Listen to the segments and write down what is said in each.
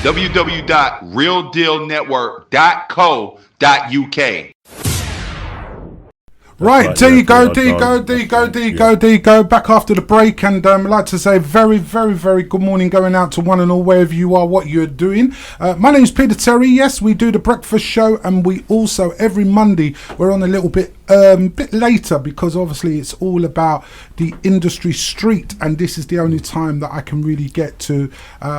www.realdealnetwork.co.uk. Right, there you go. Back after the break, and I'd like to say very, very, very good morning going out to one and all, wherever you are, what you're doing. My name's Peter Terry. Yes, we do the breakfast show, and we also, every Monday, we're on a little bit later, because obviously it's all about the industry street, and this is the only time that I can really get to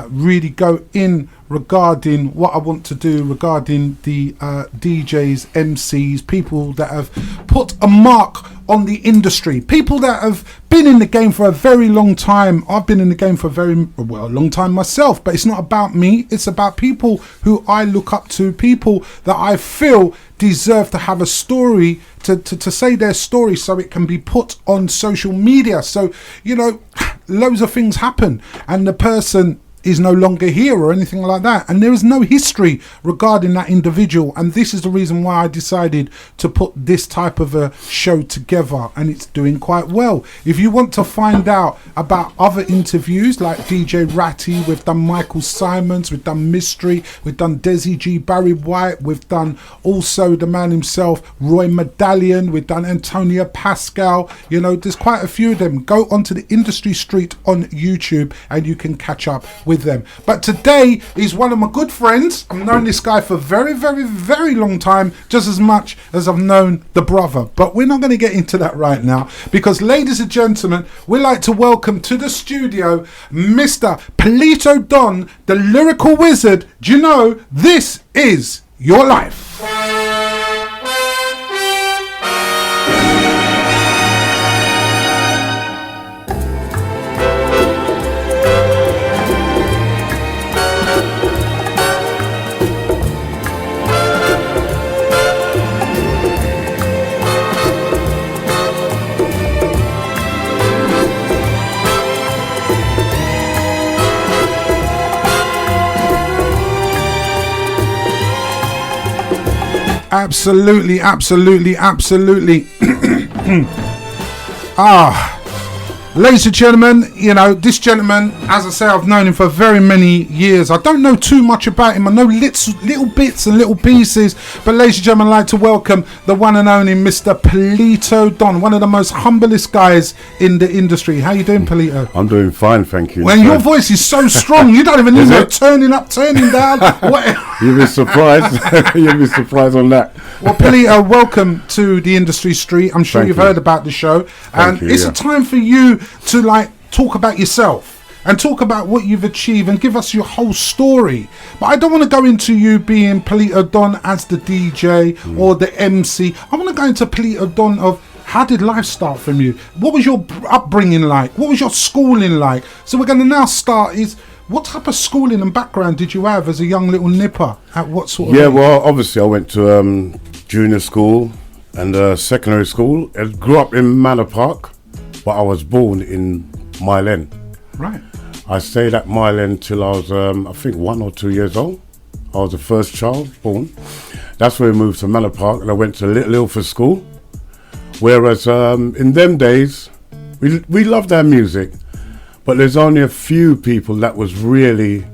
really go in regarding what I want to do regarding the DJs, MCs, people that have put a mark on the industry, people that have been in the game for a very long time. I've been in the game for a long time myself, but it's not about me, it's about people who I look up to, people that I feel deserve to have a story, to say their story so it can be put on social media. So, you know, loads of things happen and the person is no longer here or anything like that, and there is no history regarding that individual, and this is the reason why I decided to put this type of a show together, and it's doing quite well. If you want to find out about other interviews like DJ Ratty, we've done Michael Simons, we've done Mystery, we've done Desi G, Barry White, we've done also the man himself, Roy Medallion, we've done Antonia Pascal, you know, there's quite a few of them. Go onto the Industry Street on YouTube and you can catch up with them. But today is one of my good friends. I've known this guy for very, very, very long time, just as much as I've known the brother. But we're not going to get into that right now, because ladies and gentlemen, we'd like to welcome to the studio Mr. Poleto Don, the lyrical wizard. Do you know, this is your life. Absolutely. Ladies and gentlemen, you know, this gentleman, as I say, I've known him for very many years. I don't know too much about him. I know little bits and little pieces. But ladies and gentlemen, I'd like to welcome the one and only Mr. Poleto Don, one of the most humblest guys in the industry. How you doing, Poleto? I'm doing fine, thank you. When your voice is so strong, you don't even need no turning up, turning down. You'll be surprised. You'll be surprised on that. Well, Poleto, welcome to the Industry Street. I'm sure you've heard about the show. And it's a time for you to like talk about yourself and talk about what you've achieved and give us your whole story. But I don't want to go into you being Poleto Don as the DJ or the MC. I want to go into Poleto Don of how did life start from you? What was your upbringing like? What was your schooling like? So we're going to now start is, what type of schooling and background did you have as a young little nipper? At what sort of age? Well, obviously I went to junior school and secondary school. I grew up in Manor Park, but I was born in Mile End. Right. I stayed at Mile End till I was, I think, 1 or 2 years old. I was the first child born. That's where we moved to Manor Park, and I went to Little Ilford School. Whereas in them days, we loved our music, but there's only a few people that was really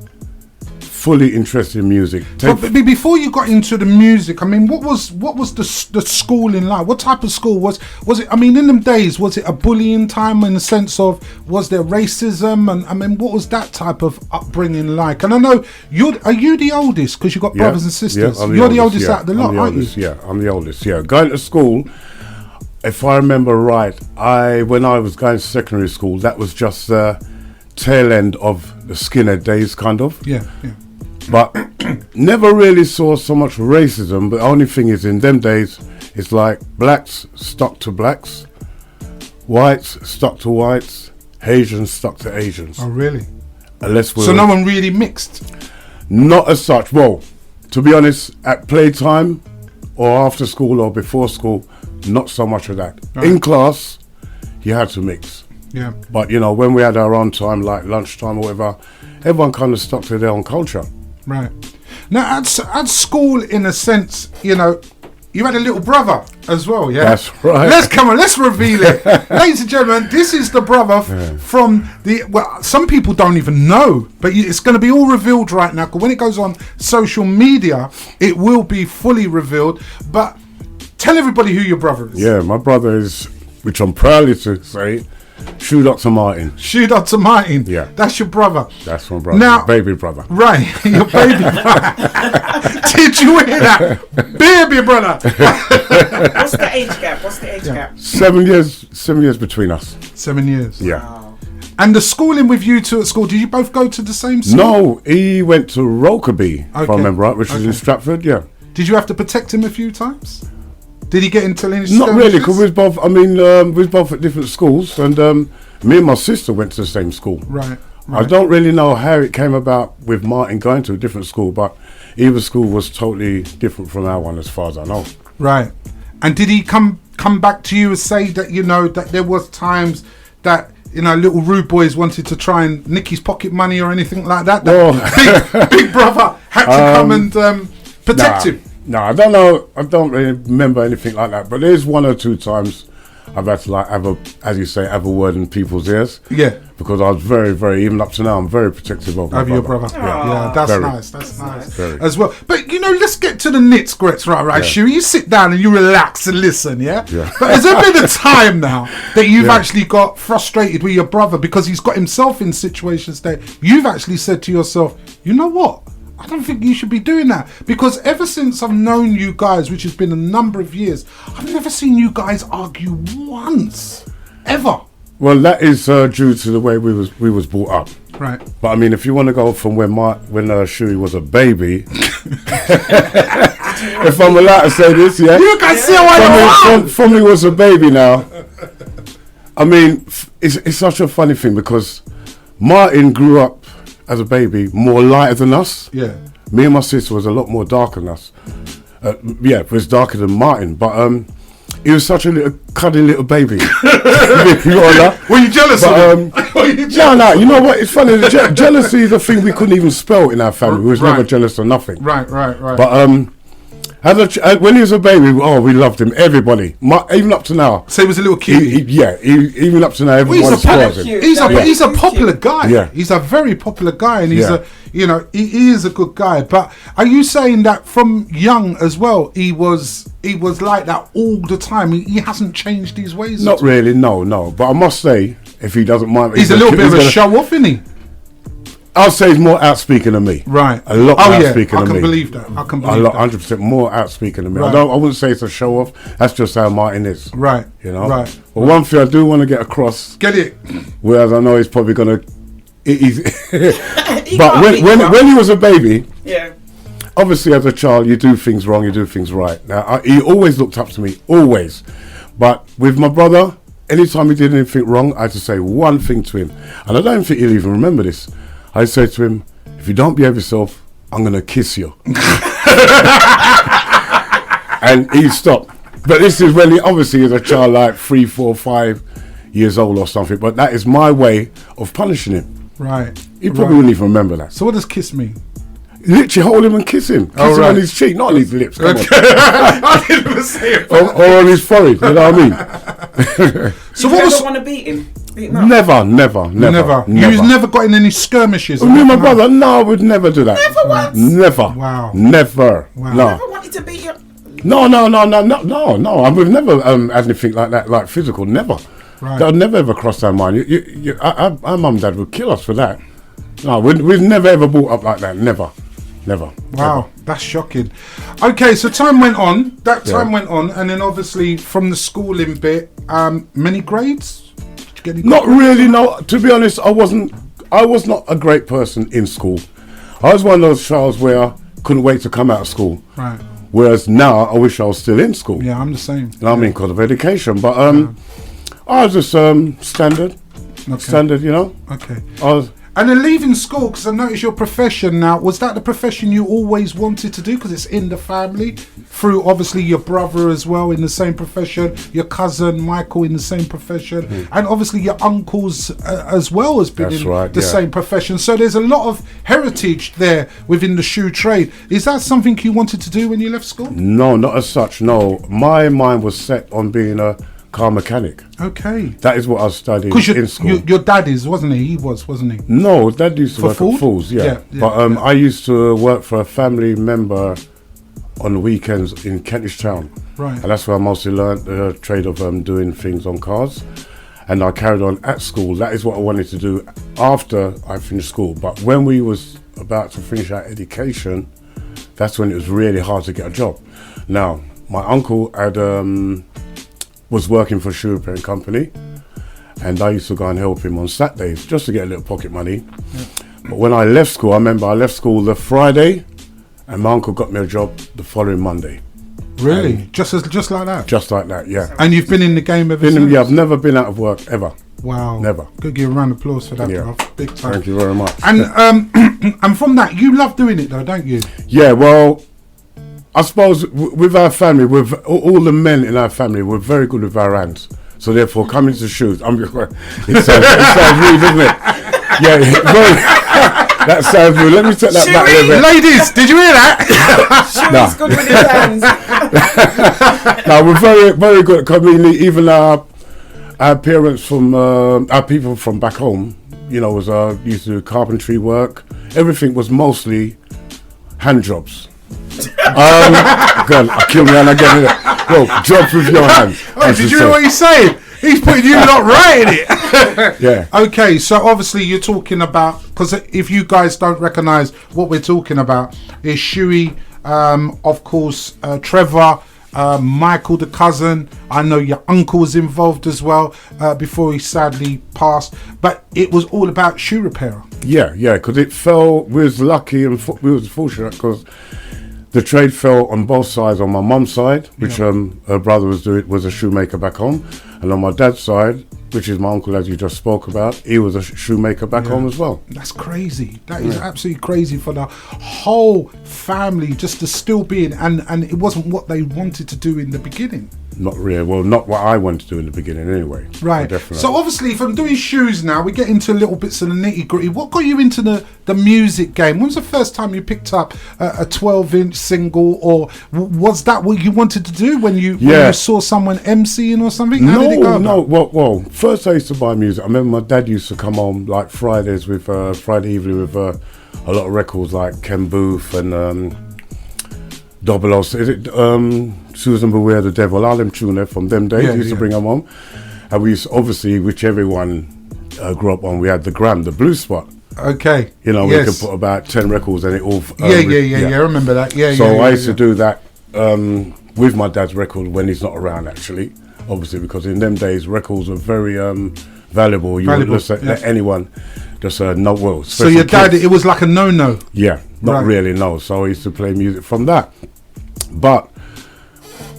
fully interested in music. But before you got into the music, I mean, what was the schooling like? What type of school was it? I mean, in them days, was it a bullying time in the sense of, was there racism? And I mean, what was that type of upbringing like? And I know are you the oldest? Because you've got brothers and sisters. Yeah, you're the oldest out of the lot, aren't you? Yeah, I'm the oldest. Yeah, going to school. If I remember right, when I was going to secondary school, that was just the tail end of the Skinner days, kind of. Yeah. But never really saw so much racism. But the only thing is, in them days, it's like blacks stuck to blacks, whites stuck to whites, Asians stuck to Asians. Oh, really? So no one really mixed? Not as such. Well, to be honest, at playtime or after school or before school, not so much of that. Right. In class, you had to mix. Yeah. But, you know, when we had our own time, like lunchtime or whatever, everyone kind of stuck to their own culture. Right. Now, at school, in a sense, you know, you had a little brother as well, yeah? That's right. Let's reveal it. Ladies and gentlemen, this is the brother from some people don't even know, but it's going to be all revealed right now, because when it goes on social media, it will be fully revealed. But tell everybody who your brother is. Yeah, my brother is, which I'm proud to say, Shoe Dr. Martin. Shoe Dr. Martin. Yeah. That's your brother. That's my brother. Now, baby brother. Right, your baby brother. Did you hear that? Baby brother. What's the age gap? 7 years between us. 7 years. Yeah. Wow. And the schooling with you two at school, did you both go to the same school? No, he went to Rokeby, if I remember right, which is in Stratford, yeah. Did you have to protect him a few times? Did he get into any Not really, because skirmishes? we was both at different schools, and me and my sister went to the same school. Right. I don't really know how it came about with Martin going to a different school, but either school was totally different from our one, as far as I know. Right. And did he come back to you and say that, that there was times that, little rude boys wanted to try and nick his pocket money or anything like that? Big brother had to come and protect him. No, I don't know. I don't really remember anything like that. But there's 1 or 2 times I've had to have a word in people's ears. Yeah. Because I was very, very, even up to now, I'm very protective of my Your brother. brother. Yeah, that's Very. nice. That's nice Very. as well. But let's get to the nits, grits, right, Yeah. Shu. You sit down and you relax and listen, yeah? Yeah. But has there been a time now that you've actually got frustrated with your brother because he's got himself in situations that you've actually said to yourself, you know what? I don't think you should be doing that, because ever since I've known you guys, which has been a number of years, I've never seen you guys argue once, ever. Well, that is due to the way we was brought up. Right. But I mean, if you want to go from when Shuey was a baby, if I'm allowed to say this, yeah, You can see why from he was a baby now. I mean, it's such a funny thing, because Martin grew up as a baby more lighter than us. Yeah. Me and my sister was a lot more darker than us. It was darker than Martin, but he was such a cuddly little baby. Were you jealous of him? No, you know what? It's funny. Jealousy is a thing we couldn't even spell in our family. We was never jealous of nothing. Right. But when he was a baby, we loved him. Everybody, even up to now. So he was a little kid. Even up to now, everyone spoils him. He's a popular guy. Yeah. He's a very popular guy, and he is a good guy. But are you saying that from young as well, he was like that all the time? He hasn't changed his ways. Not really, no. But I must say, if he doesn't mind, he's a little bit of a show off, isn't he? I'll say he's more outspeaking than me. Right. A lot more outspeaking than me. I can believe that. I can A believe lot, that. 100% more outspeaking than me. Right. I wouldn't say it's a show off. That's just how Martin is. Right. Right. But one thing I do want to get across. Get it. Whereas I know he's probably going to. But when he was a baby. Yeah. Obviously, as a child, you do things wrong, you do things right. Now, he always looked up to me, always. But with my brother, anytime he did anything wrong, I had to say one thing to him. And I don't think he'll even remember this. I said to him, if you don't behave yourself, I'm going to kiss you. And he stopped. But this is when he obviously is a child like 3, 4, 5 years old or something. But that is my way of punishing him. Right. He probably wouldn't even remember that. So what does kiss mean? Literally hold him and kiss him. Kiss him on his cheek, not on his lips. Come on. I didn't even say it. Or on his forehead, you know what I mean? So what was? Want to beat him? Never. You've never got in any skirmishes? Me and my brother, no, I would never do that. Never once? Never. Wow. Never. Wow. No. Never wanted to beat you? No. We've never had anything like that, like physical. Never. Right. That would never ever cross our mind. Our mum and dad would kill us for that. No, we've never ever brought up like that. Never. Wow, that's shocking. Okay, so time went on. Went on, and then obviously from the schooling bit, many grades? Did you get any Not really, no. To be honest, I was not a great person in school. I was one of those childs where I couldn't wait to come out of school. Right. Whereas now, I wish I was still in school. Yeah, I'm the same. I mean, because of education. But I was just standard. Okay. Standard, you know. Okay. And then leaving school, because I noticed your profession now, was that the profession you always wanted to do? Because it's in the family, through obviously your brother as well in the same profession, your cousin Michael in the same profession, and obviously your uncles as well has been in the same profession. So there's a lot of heritage there within the shoe trade. Is that something you wanted to do when you left school? No, not as such, no. My mind was set on being a car mechanic. Okay. That is what I was studying in school. Your dad is, wasn't he? He was, wasn't he? No, Dad used to work at Fools, yeah. But I used to work for a family member on the weekends in Kentish Town. Right. And that's where I mostly learned the trade of doing things on cars. And I carried on at school. That is what I wanted to do after I finished school. But when we was about to finish our education, that's when it was really hard to get a job. Now, my uncle had was working for a shoe repairing company, and I used to go and help him on Saturdays just to get a little pocket money. But when I left school, I remember I left school the Friday, and my uncle got me a job the following Monday. Really? Just like that? Just like that, yeah. And you've been in the game ever since? Yeah, I've never been out of work, ever. Wow. Never. Good, give a round of applause for that, bruv. Big time. Thank you very much. And and from that, you love doing it though, don't you? Yeah, well, I suppose with our family, with all the men in our family, we're very good with our hands. So therefore, coming to shoes, it sounds rude, doesn't it? Yeah, that sounds rude. Let me take that back a little bit. Ladies, did you hear that? Shoey's good with his hands. No, we're very, very good. I mean, even our parents from, our people from back home, you know, used to do carpentry work. Everything was mostly hand jobs. God, I kill me and I get it. Well, jobs with your hands. Oh, did you hear what he's saying? He's putting you lot right in it. Yeah. Okay, so obviously you're talking about, because if you guys don't recognise what we're talking about, is Shuey, of course, Trevor, Michael the cousin. I know your uncle was involved as well before he sadly passed. But it was all about shoe repairer. Yeah, because it fell. We was lucky and we was fortunate because the trade fell on both sides. On my mum's side, which her brother was a shoemaker back home, and on my dad's side, which is my uncle, as you just spoke about, he was a shoemaker back home as well. That's crazy. That is absolutely crazy for the whole family just to still be in, and it wasn't what they wanted to do in the beginning. Not really. Well, not what I wanted to do in the beginning anyway. Right. So obviously from doing shoes now, we get into little bits of the nitty gritty. What got you into the music game? When was the first time you picked up a 12-inch single, or was that what you wanted to do when you saw someone MCing or something? How did it go about? Well, first I used to buy music. I remember my dad used to come home like Fridays with Friday evening with a lot of records like Ken Booth and Double O. Is it Susan Beware the Devil? All them tune from them days. He used to bring them home, and we used to, obviously, which everyone grew up on. We had the Gram, the Blue Spot. Okay. You know, we could put about 10 records and it all. I remember that. So I used to do that with my dad's record when he's not around, actually. Obviously, because in them days records were very valuable. You wouldn't let anyone just know. Well, so your dad, it was like a no-no. Yeah, not really, no. So I used to play music from that. But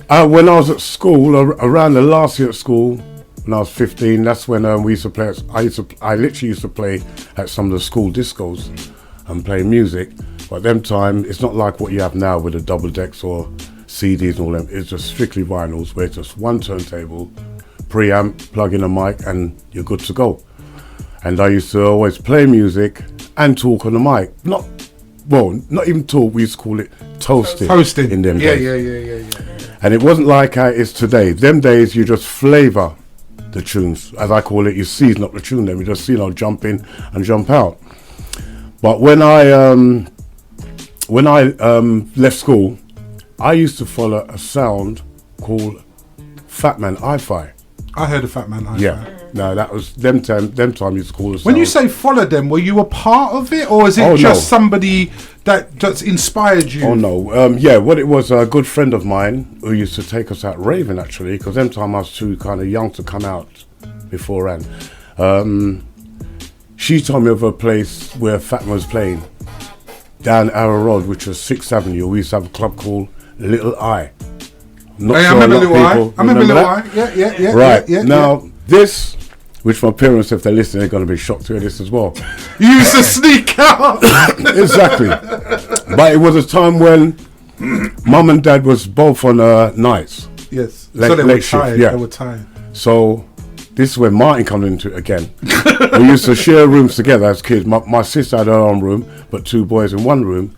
when I was at school, around the last year at school, when I was 15, that's when we used to play. I literally used to play at some of the school discos and play music. But them time, it's not like what you have now with the double decks or CDs and all them. It's just strictly vinyls, where it's just one turntable, preamp, plug in a mic, and you're good to go. And I used to always play music and talk on the mic. Not even talk. We used to call it toasting. Toasting in them days. Yeah. And it wasn't like how it is today. Them days, you just flavour the tunes, as I call it. You season up the tune. Then you just jump in and jump out. But when I left school, I used to follow a sound called Fat Man Hi-Fi. I heard of Fat Man Hi-Fi. Yeah. No, that was them time used to call us. When you say follow them, were you a part of it, or is it somebody that just inspired you? Oh no, what it was, a good friend of mine who used to take us out raving, actually, because them time I was too kind of young to come out beforehand. She told me of a place where Fat Man was playing down Arrow Road, which was 6th Avenue. We used to have a club called Little I. I remember Little I. Yeah. Right. Yeah. Now, this which my parents, if they're listening, they're going to be shocked to hear this as well. You used to sneak out. Exactly. But it was a time when Mum and Dad was both on nights. Yes. Late, So they were late shift, tired. yeah. They were tired. So this is where Martin comes into it again. We used to share rooms together as kids. My sister had her own room, but 2 boys in one room.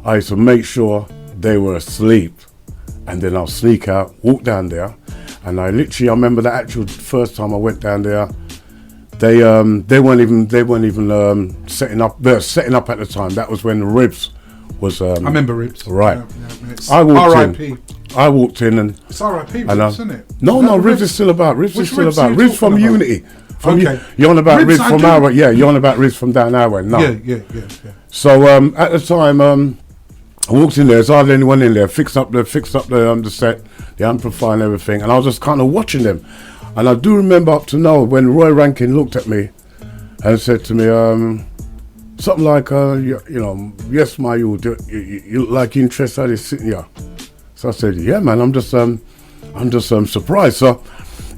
I used to make sure they were asleep, and then I'll sneak out, walk down there, and I remember the actual first time I went down there. They weren't even setting up. They were setting up at the time. That was when Ribs was. I remember Ribs. Right. I walked in and it's R.I.P. And, Ribs, isn't it? No, Ribs is still about. Ribs is still Ribs about. are you Ribs from talking about? Unity. Okay. You're on about Ribs I from do. our way. Yeah, you're on about Ribs from down our way. No. Yeah. So at the time, I walked in there. There's hardly anyone in there. Fixed up the set, the amplifier and everything, and I was just kind of watching them. And I do remember up to now when Roy Rankin looked at me and said to me, something like, yes, ma, you look like you're interested in sitting here. So I said, yeah, man, I'm just surprised. So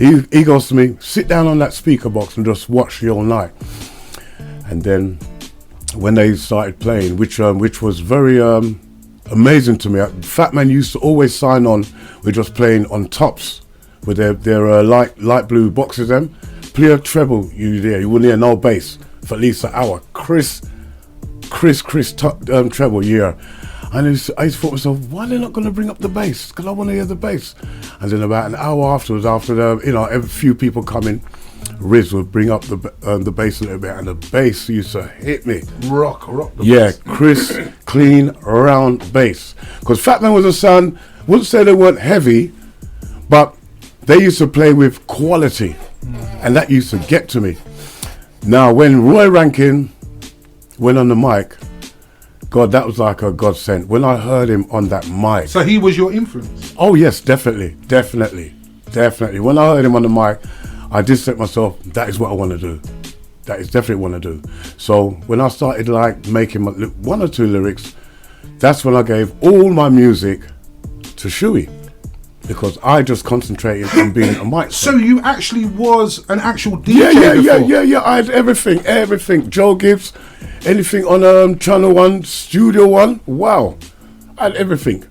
he goes to me, sit down on that speaker box and just watch the whole night. And then when they started playing, which was very amazing to me. Fat Man used to always sign on with just playing on tops with their light blue boxes. Them play a treble, you wouldn't hear no bass for at least an hour. Chris treble, yeah. And I used to thought to myself, why are they not going to bring up the bass? Because I want to hear the bass. And then about an hour afterwards, after a few people coming, Riz would bring up the bass a little bit, and the bass used to hit me. Rock the bass. bass. Crisp, clean, round bass. Because Fat Man was a sound, wouldn't say they weren't heavy, but they used to play with quality, and that used to get to me. Now, when Roy Rankin went on the mic, God, that was like a godsend. When I heard him on that mic. So he was your influence? Oh, yes, definitely. When I heard him on the mic, I did say to myself, that is what I want to do. That is definitely what I want to do. So when I started making 1 or 2 lyrics, that's when I gave all my music to Shuey, because I just concentrated on being a mic. So you actually was an actual DJ before? Yeah. I had everything. Joe Gibbs, anything on Channel 1, Studio 1. Wow. I had everything.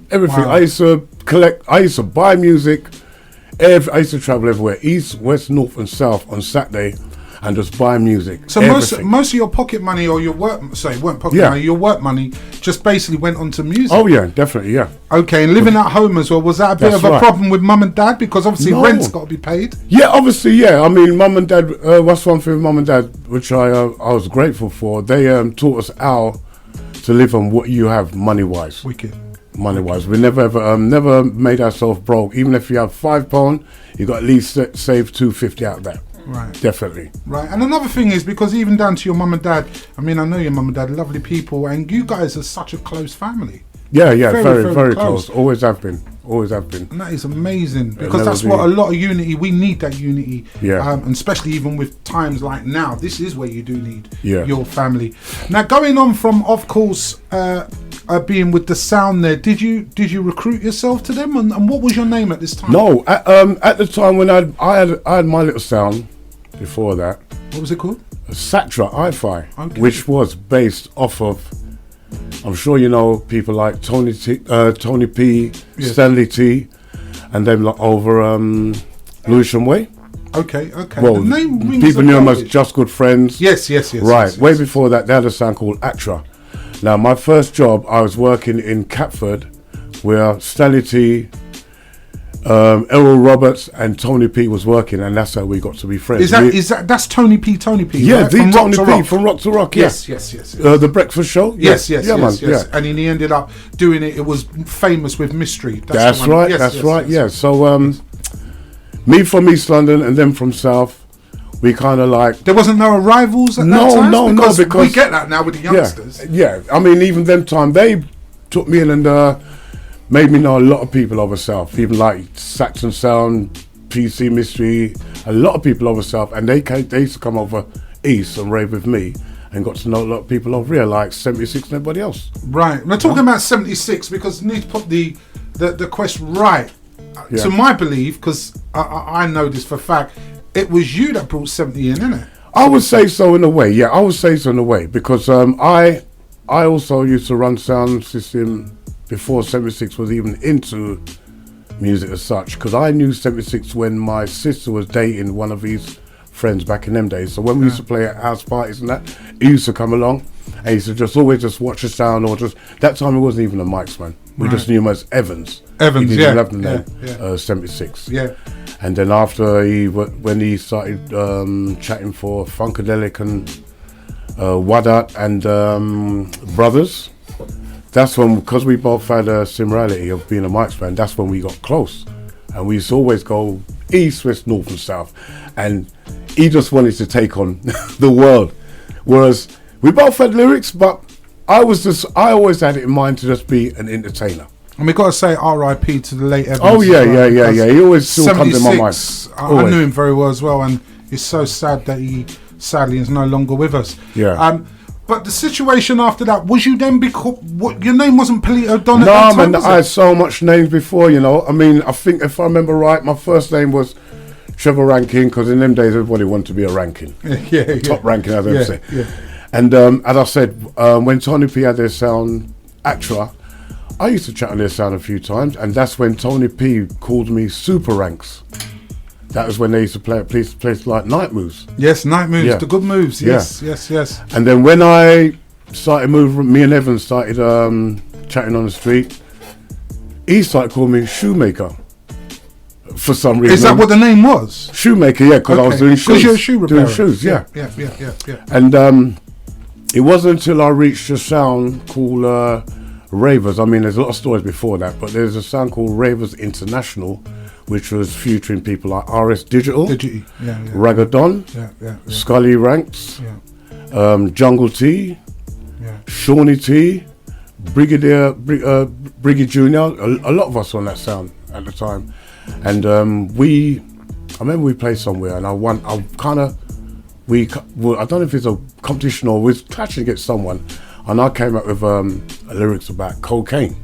Wow. I used to collect, I used to buy music. I used to travel everywhere, east, west, north and south on Saturday and just buy music. So most of your pocket money or your work, money, your work money just basically went onto music? Oh yeah, definitely, yeah. Okay, and living at home as well, was that a bit of a problem with mum and dad? Because obviously rent's got to be paid. Yeah, obviously, yeah. I mean, mum and dad, what's one thing with mum and dad, which I was grateful for, they taught us how to live on what you have money-wise. Wicked. Money-wise, we never made ourselves broke. Even if you have £5, you got at least save $2.50 out of that. Right. Definitely. Right. And another thing is, because even down to your mum and dad, I mean, I know your mum and dad, lovely people, and you guys are such a close family. Yeah, very close. Always have been. And that is amazing, because that's what a lot of unity, we need that unity. Yeah. And especially even with times like now, this is where you do need your family. Now, going on from, of course, being with the sound there, did you recruit yourself to them, and what was your name at this time? No, at the time when I had my little sound. Before that, what was it called? Satra Hi-Fi, okay. Which was based off of, I'm sure you know people like Tony P, yes. Stanley T, and them like over Lewisham Way. Okay. Well, the name rings people knew them as Just Good Friends. Yes. Right, yes. Way before that, they had a sound called Atra. Now, my first job, I was working in Catford, where Stanley T, Errol Roberts and Tony P was working, and that's how we got to be friends. That's Tony P? Yeah, right? the From Tony P Rock from Rock to Rock. Yes. The Breakfast Show. Yes. Man. Yeah. And he ended up doing it. It was famous with Mystery. That's right. Yeah. So me from East London and them from South. We kind of like. There wasn't no rivals at that time? No, because we get that now with the youngsters. Yeah. I mean, even them time, they took me in and made me know a lot of people over South, even like Saxon Sound, PC Mystery, a lot of people over South, and they used to come over East and rave with me, and got to know a lot of people over here, like 76 and everybody else. Right. We're talking about 76 because you need to put the quest right. Yeah. To my belief, because I know this for a fact, it was you that brought 70 in, isn't it? I would say so in a way, yeah. I would say so in a way because I also used to run sound system before 76 was even into music as such. Because I knew 76 when my sister was dating one of his friends back in them days. So when we used to play at house parties and that, he used to come along and he used to just always just watch the sound or just that time he wasn't even a mics man. We just knew him as Evans. Evans, he didn't have the name, yeah. 76. Yeah. And then after when he started chatting for Funkadelic and Wadat and Brothers, that's when, because we both had a similarity of being a mics man, that's when we got close. And we used to always go east, west, north and south. And he just wanted to take on the world. Whereas we both had lyrics, but I always had it in mind to just be an entertainer. And we got to say R.I.P. to the late Evans. Oh yeah. He always still comes in my mind. I knew him very well as well, and it's so sad that he sadly is no longer with us. Yeah. But the situation after that, was you then your name wasn't Poleto Don at No, that time, man, I had so much names before, you know. I mean, I think if I remember right, my first name was Trevor Rankin, because in them days everybody wanted to be a ranking. Top ranking, as I ever say. Yeah. And as I said, when Tony P had their sound, Actra, I used to chat on their sound a few times, and that's when Tony P called me Super Ranks. That was when they used to play at places like Night Moves. Yes, Night Moves, Yeah. the good moves. Yes. And then when I started moving, me and Evan started chatting on the street, he started calling me Shoemaker. For some reason. Is that what the name was? Shoemaker, yeah, because I was doing shoes. Because you're a shoe repairer. Doing shoes, yeah. Yeah. And it wasn't until I reached a sound called Ravers. I mean, there's a lot of stories before that, but there's a sound called Ravers International, which was featuring people like RS Digital, Ragadon, Scully Ranks, Jungle T, Shawnee T, Briggy Junior. A lot of us on that sound at the time. And I remember we played somewhere, and I don't know if it's a competition or we was clashing against someone, and I came up with lyrics about cocaine.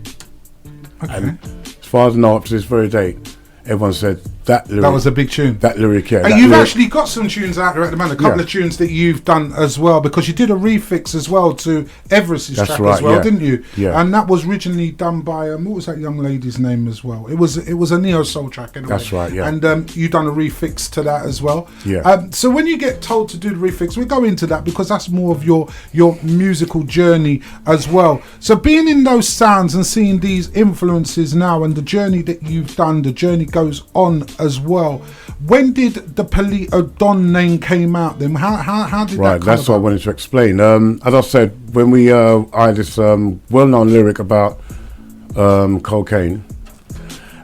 Okay. And as far as I know, up to this very day, everyone said that lyric. That was a big tune. That lyric, yeah. And you've actually got some tunes out there at the moment, a couple of tunes that you've done as well, because you did a refix as well to Everest's track as well, didn't you? Yeah. And that was originally done by, what was that young lady's name as well? It was a neo soul track anyway. That's right, yeah. And you done a refix to that as well. Yeah. So when you get told to do the refix, we go into that because that's more of your musical journey as well. So being in those sounds and seeing these influences now and the journey that you've done, the journey goes on as well. When did the Poleto Don name came out then? How did that Right, that's what I wanted to explain. As I said, when I had this well-known lyric about cocaine,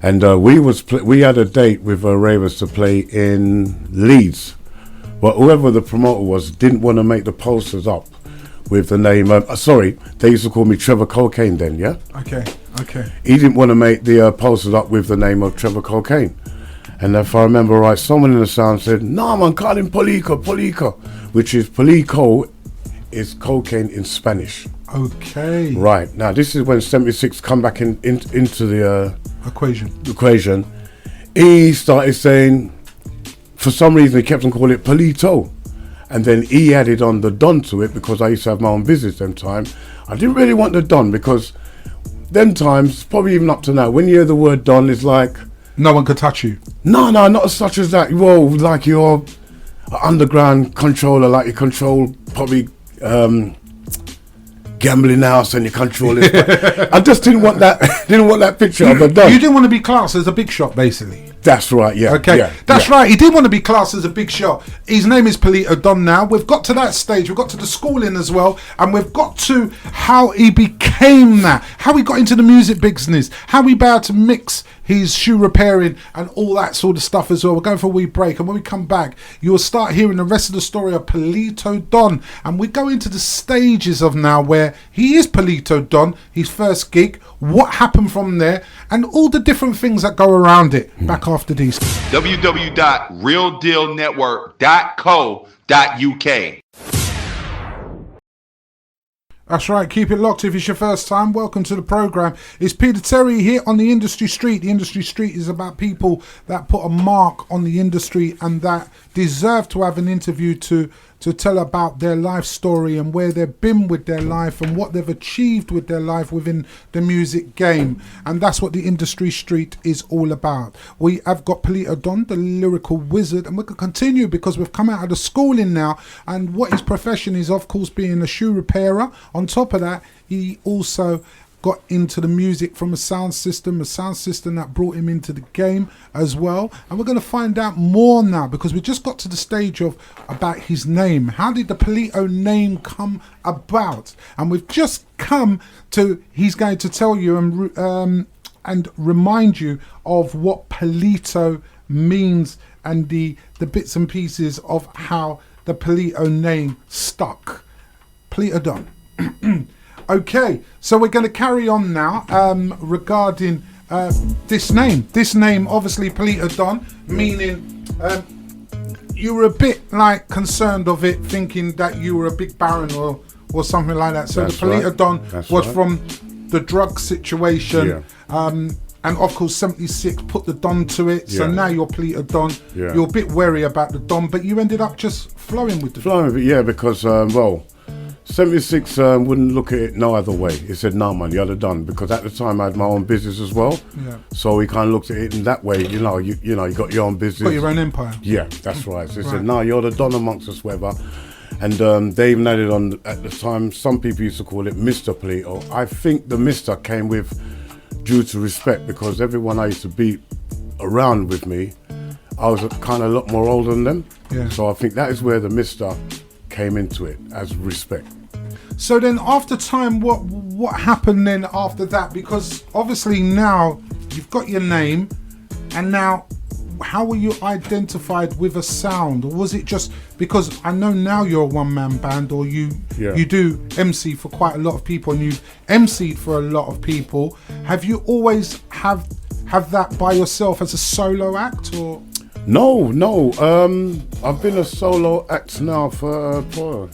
and we had a date with Ravers to play in Leeds, but whoever the promoter was didn't want to make the posters up with the name. They used to call me Trevor Cocaine then, yeah? Okay. He didn't want to make the posters up with the name of Trevor Cocaine. And if I remember right, someone in the sound said, "No, man, call him Polico," which is Polico is cocaine in Spanish. Okay. Right. Now, this is when 76 come back into the equation. He started saying, for some reason, he kept on calling it Poleto. And then he added on the Don to it because I used to have my own business them time. I didn't really want the Don because them times, probably even up to now, when you hear the word Don, it's like... No one could touch you. No, not as such as that. Whoa, like you're an underground controller, like you control probably gambling house and you control it. I just didn't want that picture of a Don. You didn't want to be classed as a big shot, basically. That's right, yeah. Okay, yeah, that's right. He did want to be classed as a big shot. His name is Poleto Don now. We've got to that stage. We've got to the schooling as well. And we've got to how he became that. How he got into the music business. How he began to mix his shoe repairing and all that sort of stuff as well. We're going for a wee break. And when we come back, you'll start hearing the rest of the story of Poleto Don. And we go into the stages of now where he is Poleto Don, his first gig, what happened from there, and all the different things that go around it. Back after these. www.realdealnetwork.co.uk. That's right, keep it locked. If it's your first time, welcome to the programme. It's Peter Terry here on the Industry Street. The Industry Street is about people that put a mark on the industry and that deserve to have an interview to tell about their life story and where they've been with their life and what they've achieved with their life within the music game. And that's what the Industry Street is all about. We have got Poleto Don, the lyrical wizard, and we can continue because we've come out of the schooling now, and what his profession is, of course, being a shoe repairer. On top of that, he also got into the music from a sound system that brought him into the game as well. And we're going to find out more now because we just got to the stage of about his name. How did the Poleto name come about? And we've just come to, he's going to tell you and remind you of what Poleto means and the bits and pieces of how the Poleto name stuck. Poleto Don. Okay, so we're going to carry on now regarding this name. This name, obviously, Poleto Don, meaning you were a bit like concerned of it, thinking that you were a big baron or something like that. So that's the Poleto Don was from the drug situation. Yeah. And of course, 76 put the Don to it. So now you're Poleto Don. Yeah. You're a bit wary about the Don, but you ended up just flowing with the Don. Yeah, because, 76 wouldn't look at it no other way. He said, "No, man, you're the Don." Because at the time I had my own business as well. Yeah. So he kind of looked at it in that way. You got your own business. Got your own empire. Yeah, that's right. So he said, "No, you're the Don amongst us, whatever." And they even added on at the time. Some people used to call it Mr. Poleto. I think the Mr. came with due to respect because everyone I used to be around with me, I was kind of a lot more older than them. Yeah. So I think that is where the Mr. came into it as respect. So then after time, what happened then after that? Because obviously now you've got your name, and now how were you identified with a sound? Or was it just because I know now you're a one-man band, or you do MC for quite a lot of people and you've MC'd for a lot of people. Have you always have that by yourself as a solo act, or? No. I've been a solo act now for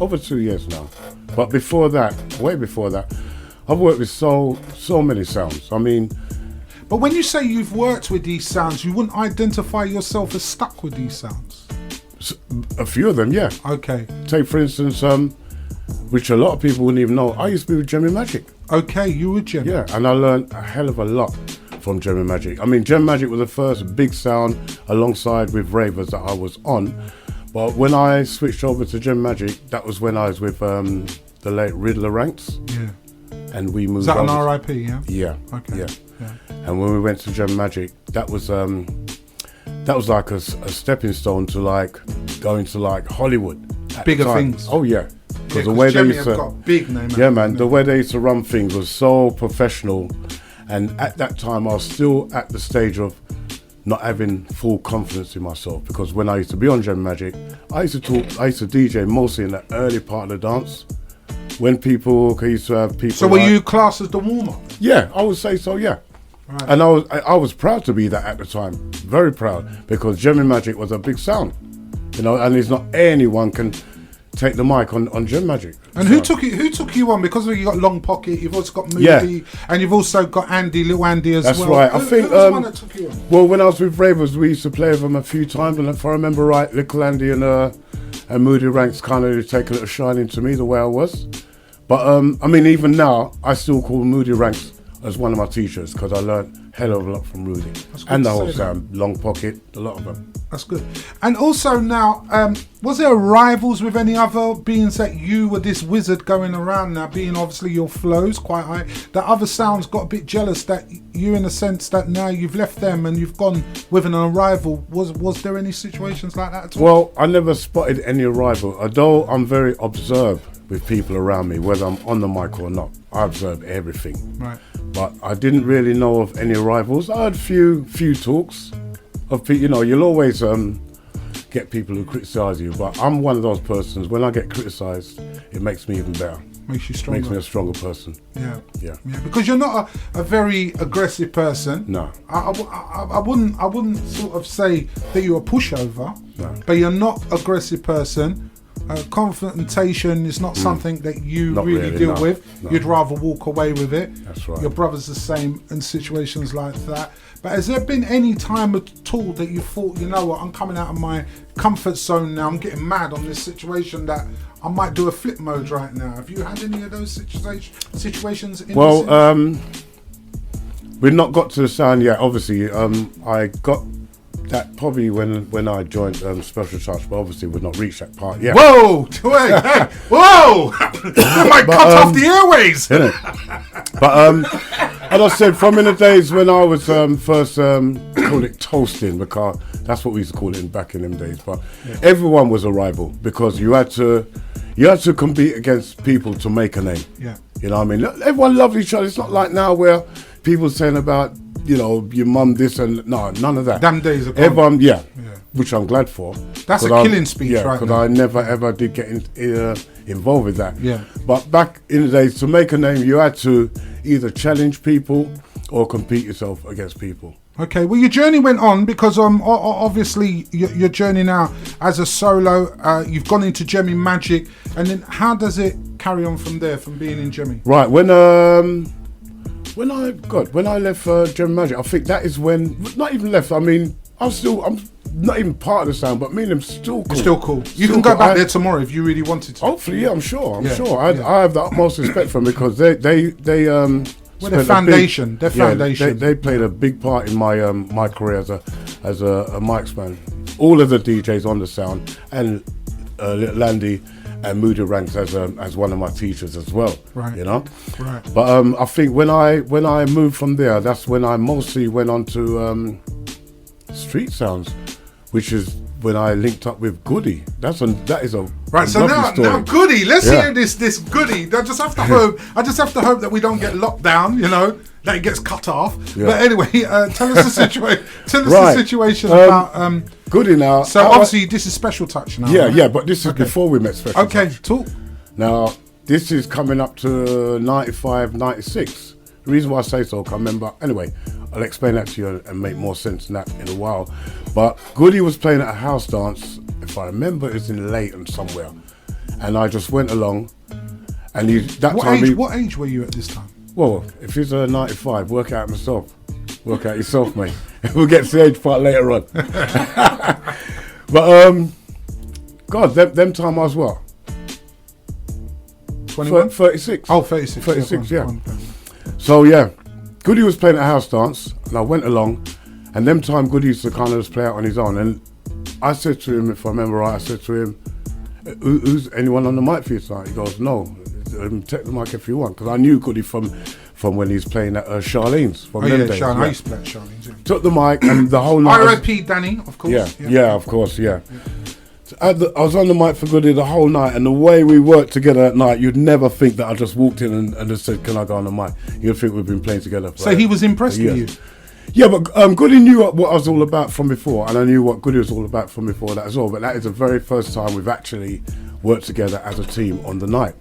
over 2 years now. But before that, way before that, I've worked with so many sounds. I mean, but when you say you've worked with these sounds, you wouldn't identify yourself as stuck with these sounds? A few of them, yeah. Okay. Take for instance, which a lot of people wouldn't even know. I used to be with Jemmy Magic. Okay, you were Jemmy. Yeah, and I learned a hell of a lot from Jemmy Magic. I mean, Jemmy Magic was the first big sound alongside with Ravers that I was on. But when I switched over to Jemmy Magic, that was when I was with the late Riddler Ranks. Yeah. And we moved. Is that an RIP? Yeah. Yeah. Okay. Yeah. And when we went to Jemmy Magic, that was like a stepping stone to like going to like Hollywood. Bigger things. Oh yeah. Because the way they used to, got a big name. Yeah, man. The way they used to run things was so professional, and at that time I was still at the stage of not having full confidence in myself, because when I used to be on Jemmy Magic, I used to DJ mostly in the early part of the dance. When people used to have people. So were you classed as the warm-up? Yeah, I would say so. Yeah, right. And I was proud to be that at the time, very proud, because Jemmy Magic was a big sound, and it's not anyone can take the mic on Jemmy Magic. And who took you on? Because you got Long Pocket, you've also got Moody, and you've also got Andy, Little Andy as well. That's right. I think who was the one that took you on? Well, when I was with Ravers, we used to play with them a few times, and if I remember right, Little Andy and Moody Ranks kind of take a little shine into me the way I was. But I mean, even now, I still call Moody Ranks as one of my teachers because I learned a hell of a lot from Rudy and the whole sound. Long Pocket, a lot of them. That's good. And also now, was there rivals with any other, being that you were this wizard going around now, being obviously your flow's quite high, that other sounds got a bit jealous that you, in a sense that now you've left them and you've gone with an arrival? Was there any situations like that at all? Well, I never spotted any arrival, although I'm very observed with people around me, whether I'm on the mic or not. I observe everything. Right. But I didn't really know of any rivals. I had few talks of people. You'll always get people who criticise you, but I'm one of those persons. When I get criticised, it makes me even better. Makes you stronger. Makes me a stronger person. Yeah. Because you're not a very aggressive person. No. I wouldn't sort of say that you're a pushover. No. But you're not aggressive person. confrontation is not something that you Not really really, deal no. with. No. You'd rather walk away with it. That's right. Your brother's the same in situations like that. But has there been any time at all that you thought, you know what, I'm coming out of my comfort zone now, I'm getting mad on this situation that I might do a flip mode right now? Have you had any of those situations? We've not got to the sound yet. Obviously, I got that probably when I joined Special Touch, but obviously we've not reached that part yet. Whoa! Wait, hey, whoa! I might cut off the airways. But as I said, from in the days when I was first call it toasting, because that's what we used to call it back in them days. But everyone was a rival because you had to compete against people to make a name. Yeah. You know what I mean? Everyone loved each other. It's not like now where people saying about, you know, your mum this and no, none of that. Damn days are gone. Everyone, which I'm glad for. That's a killing speech, right because now. I never ever did get involved with that. Yeah. But back in the days, to make a name, you had to either challenge people or compete yourself against people. Okay, well, your journey went on because obviously your journey now as a solo, you've gone into Jemmy Magic, and then how does it carry on from there, from being in Jemmy? Right, when I left Jemmy Magic, I think that is when, not even left, I mean, I'm not even part of the sound, but me and them still cool. You're still cool. You can go back there tomorrow if you really wanted to. Hopefully, yeah, I'm sure. Yeah. I have the utmost respect for them because they Well, their foundation. They played a big part in my my career as a mics man. All of the DJs on the sound, and Landy and Moody Ranks as one of my teachers as well. Right. You know. Right. But I think when I moved from there, that's when I mostly went on to street sounds, which is when I linked up with Goody. That is a right. So now Goody. Let's hear this Goody. I just have to hope that we don't get locked down. You know, that it gets cut off. Yeah. But anyway, tell us the situation. Tell us the situation about Goody now. So obviously this is Special Touch now. Yeah, right? yeah. But this is before we met Special Touch. Okay, talk. Now this is coming up to 95, 96. The reason why I say so, I can't remember. Anyway, I'll explain that to you and make more sense than that in a while. But Goody was playing at a house dance, if I remember, it was in Leighton somewhere. And I just went along. And what age were you at this time? Well, if he's 95, work out myself. Work out yourself, mate. We'll get to the age part later on. But, God, them time I was what? 21? 36. Oh, 36. 36, yeah. Go on. So yeah, Goody was playing at a house dance, and I went along, and them time Goody used to kind of just play out on his own. And I said to him, if I remember right, I said to him, "Who's anyone on the mic for you tonight?" He goes, "No, take the mic if you want," because I knew Goody from when he was playing at Charlene's from them days. I used to play at Charlene's. Yeah. Took the mic, and the whole night. R.I.P. Danny, of course. Yeah, of course, yeah. I was on the mic for Goody the whole night, and the way we worked together at night, you'd never think that I just walked in and just said, "Can I go on the mic?" You'd think we've been playing together. So he was impressed with you? Yeah, but Goody knew what I was all about from before, and I knew what Goody was all about from before that as well. But that is the very first time we've actually worked together as a team on the night.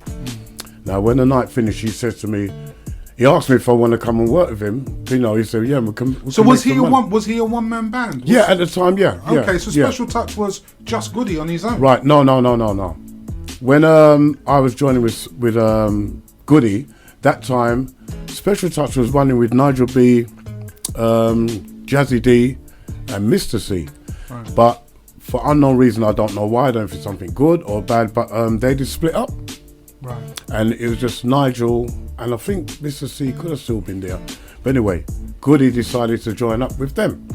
Now, when the night finished, he said to me, he asked me if I want to come and work with him. You know, he said, "Yeah, we can." So was he a one-man band? Yeah, at the time, yeah. Okay, so Special Touch was just Goody on his own. Right? No. When I was joining with Goody, that time Special Touch was running with Nigel B, Jazzy D, and Mr. C. Right. But for unknown reason, I don't know why. I don't know if it's something good or bad, but they did split up. Right. And it was just Nigel, and I think Mr. C could have still been there. But anyway, Goody decided to join up with them.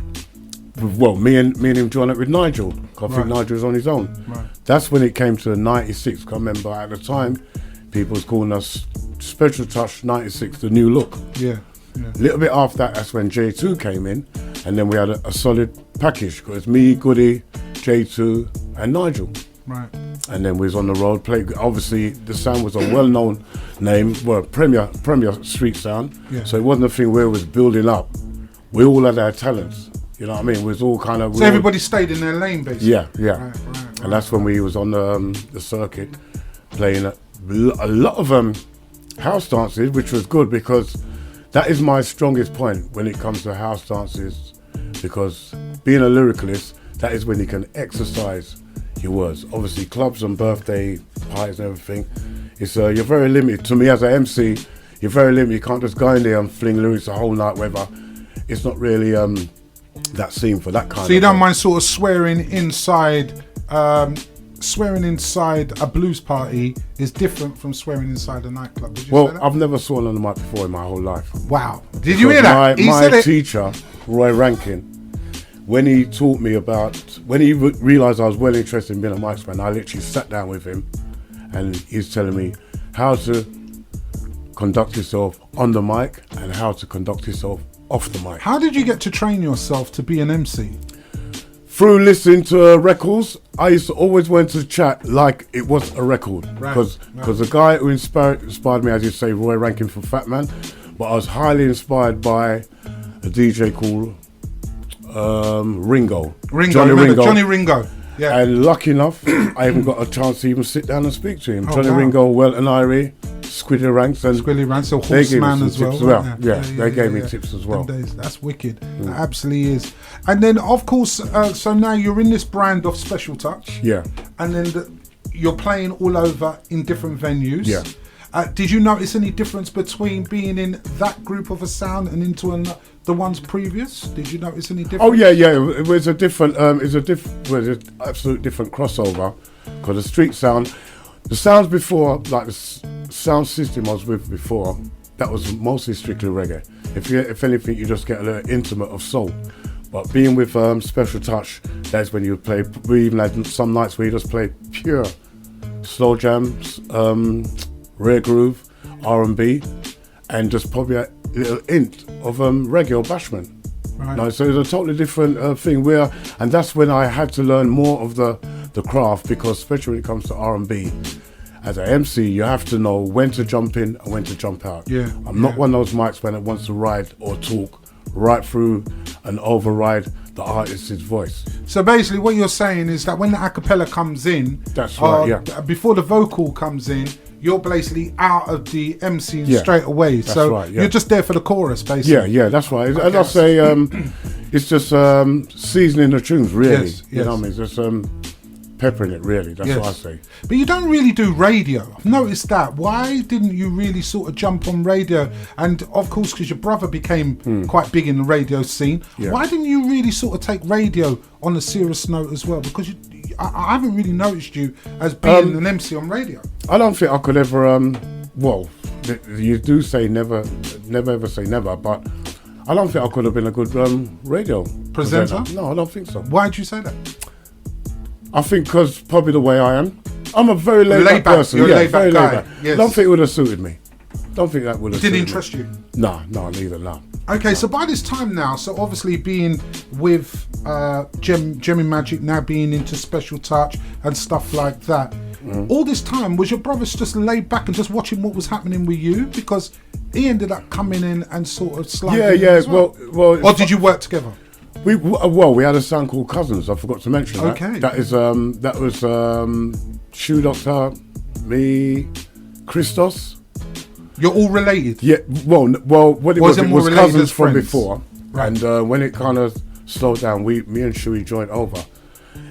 Well, me and him joined up with Nigel. I think Nigel was on his own. Right. That's when it came to 96. I remember at the time, people was calling us Special Touch 96, the new look. Yeah. A little bit after that, that's when J2 came in, and then we had a solid package. Because me, Goody, J2, and Nigel. Right. And then we was on the road. Obviously, the sound was a well-known name, premier street sound. Yeah. So it wasn't a thing where it was building up. We all had our talents. You know what I mean? We was all kind of. So everybody stayed in their lane, basically. Yeah. Right. And that's when we was on the circuit, playing a lot of house dances, which was good because that is my strongest point when it comes to house dances. Because being a lyricalist, that is when you can exercise You was. Obviously, clubs and birthday parties and everything. It's you're very limited. To me as an MC, you're very limited. You can't just go in there and fling lyrics the whole night, whatever. It's not really that scene for that kind of. So you don't mind sort of swearing inside a blues party is different from swearing inside a nightclub. Did you say that? I've never sworn on the mic before in my whole life. Wow. Did you hear that? My teacher, Roy Rankin, when he taught me when he realised I was well interested in being a mic man, I literally sat down with him and he's telling me how to conduct yourself on the mic and how to conduct yourself off the mic. How did you get to train yourself to be an MC? Through listening to records. I used to always want to chat like it was a record, because the guy who inspired me, as you say, Roy Rankin from Fat Man, but I was highly inspired by a DJ called Johnny Ringo. Yeah. And lucky enough, I even got a chance to even sit down and speak to him. Johnny Ringo, Welton Irie, Squilly Ranks, so Horseman as well. Yeah, they gave me tips as well. That's wicked. That absolutely is. And then, of course, so now you're in this brand of Special Touch. Yeah. And then you're playing all over in different venues. Yeah. Did you notice any difference between being in that group of a sound and into the ones previous? Did you notice any difference? Oh yeah. It was a different. It's an absolute different crossover, because the street sound, the sounds before, like the sound system I was with before, that was mostly strictly reggae. If anything, you just get a little intimate of soul. But being with Special Touch, that's when you play. We even had some nights where you just play pure slow jams, rare groove, R&B, and just probably a little hint of reggae or bashment. Right. No, so it's a totally different thing. And that's when I had to learn more of the craft, because especially when it comes to R&B, as an MC, you have to know when to jump in and when to jump out. Yeah. I'm not one of those mics when it wants to ride or talk right through and override the artist's voice. So basically what you're saying is that when the a cappella comes in, that's right, yeah. Before the vocal comes in, you're basically out of the MC straight away. That's so right, yeah. You're just there for the chorus, basically. Yeah, that's right. As I say, it's just seasoning the tunes, really. Yes. You know what I mean? Just peppering it, really. That's what I say. But you don't really do radio. I've noticed that. Why didn't you really sort of jump on radio? And of course, because your brother became quite big in the radio scene, why didn't you really sort of take radio on a serious note as well? Because I haven't really noticed you as being an MC on radio. I don't think I could ever, well, you do say never ever say never, but I don't think I could have been a good radio presenter. No, I don't think so. Why did you say that? I think because probably the way I am. I'm a very laid-back person. You're a laid-back guy. Yes. I don't think it would have suited me. Don't think that would have Didn't suited interest me. you? No, neither, no. Okay, so by this time now, so obviously being with Jemmy Magic, now being into Special Touch and stuff like that, all this time, was your brothers just laid back and just watching what was happening with you? Because he ended up coming in and sort of sliding in as well. Well, or did you work together? We had a sound called Cousins. I forgot to mention that. Okay. That was Shoe Doctor, me, Christos. You're all related. Yeah. Well, what it was Cousins from friends? before, right. And when it kind of slowed down, me and Shuey joined over.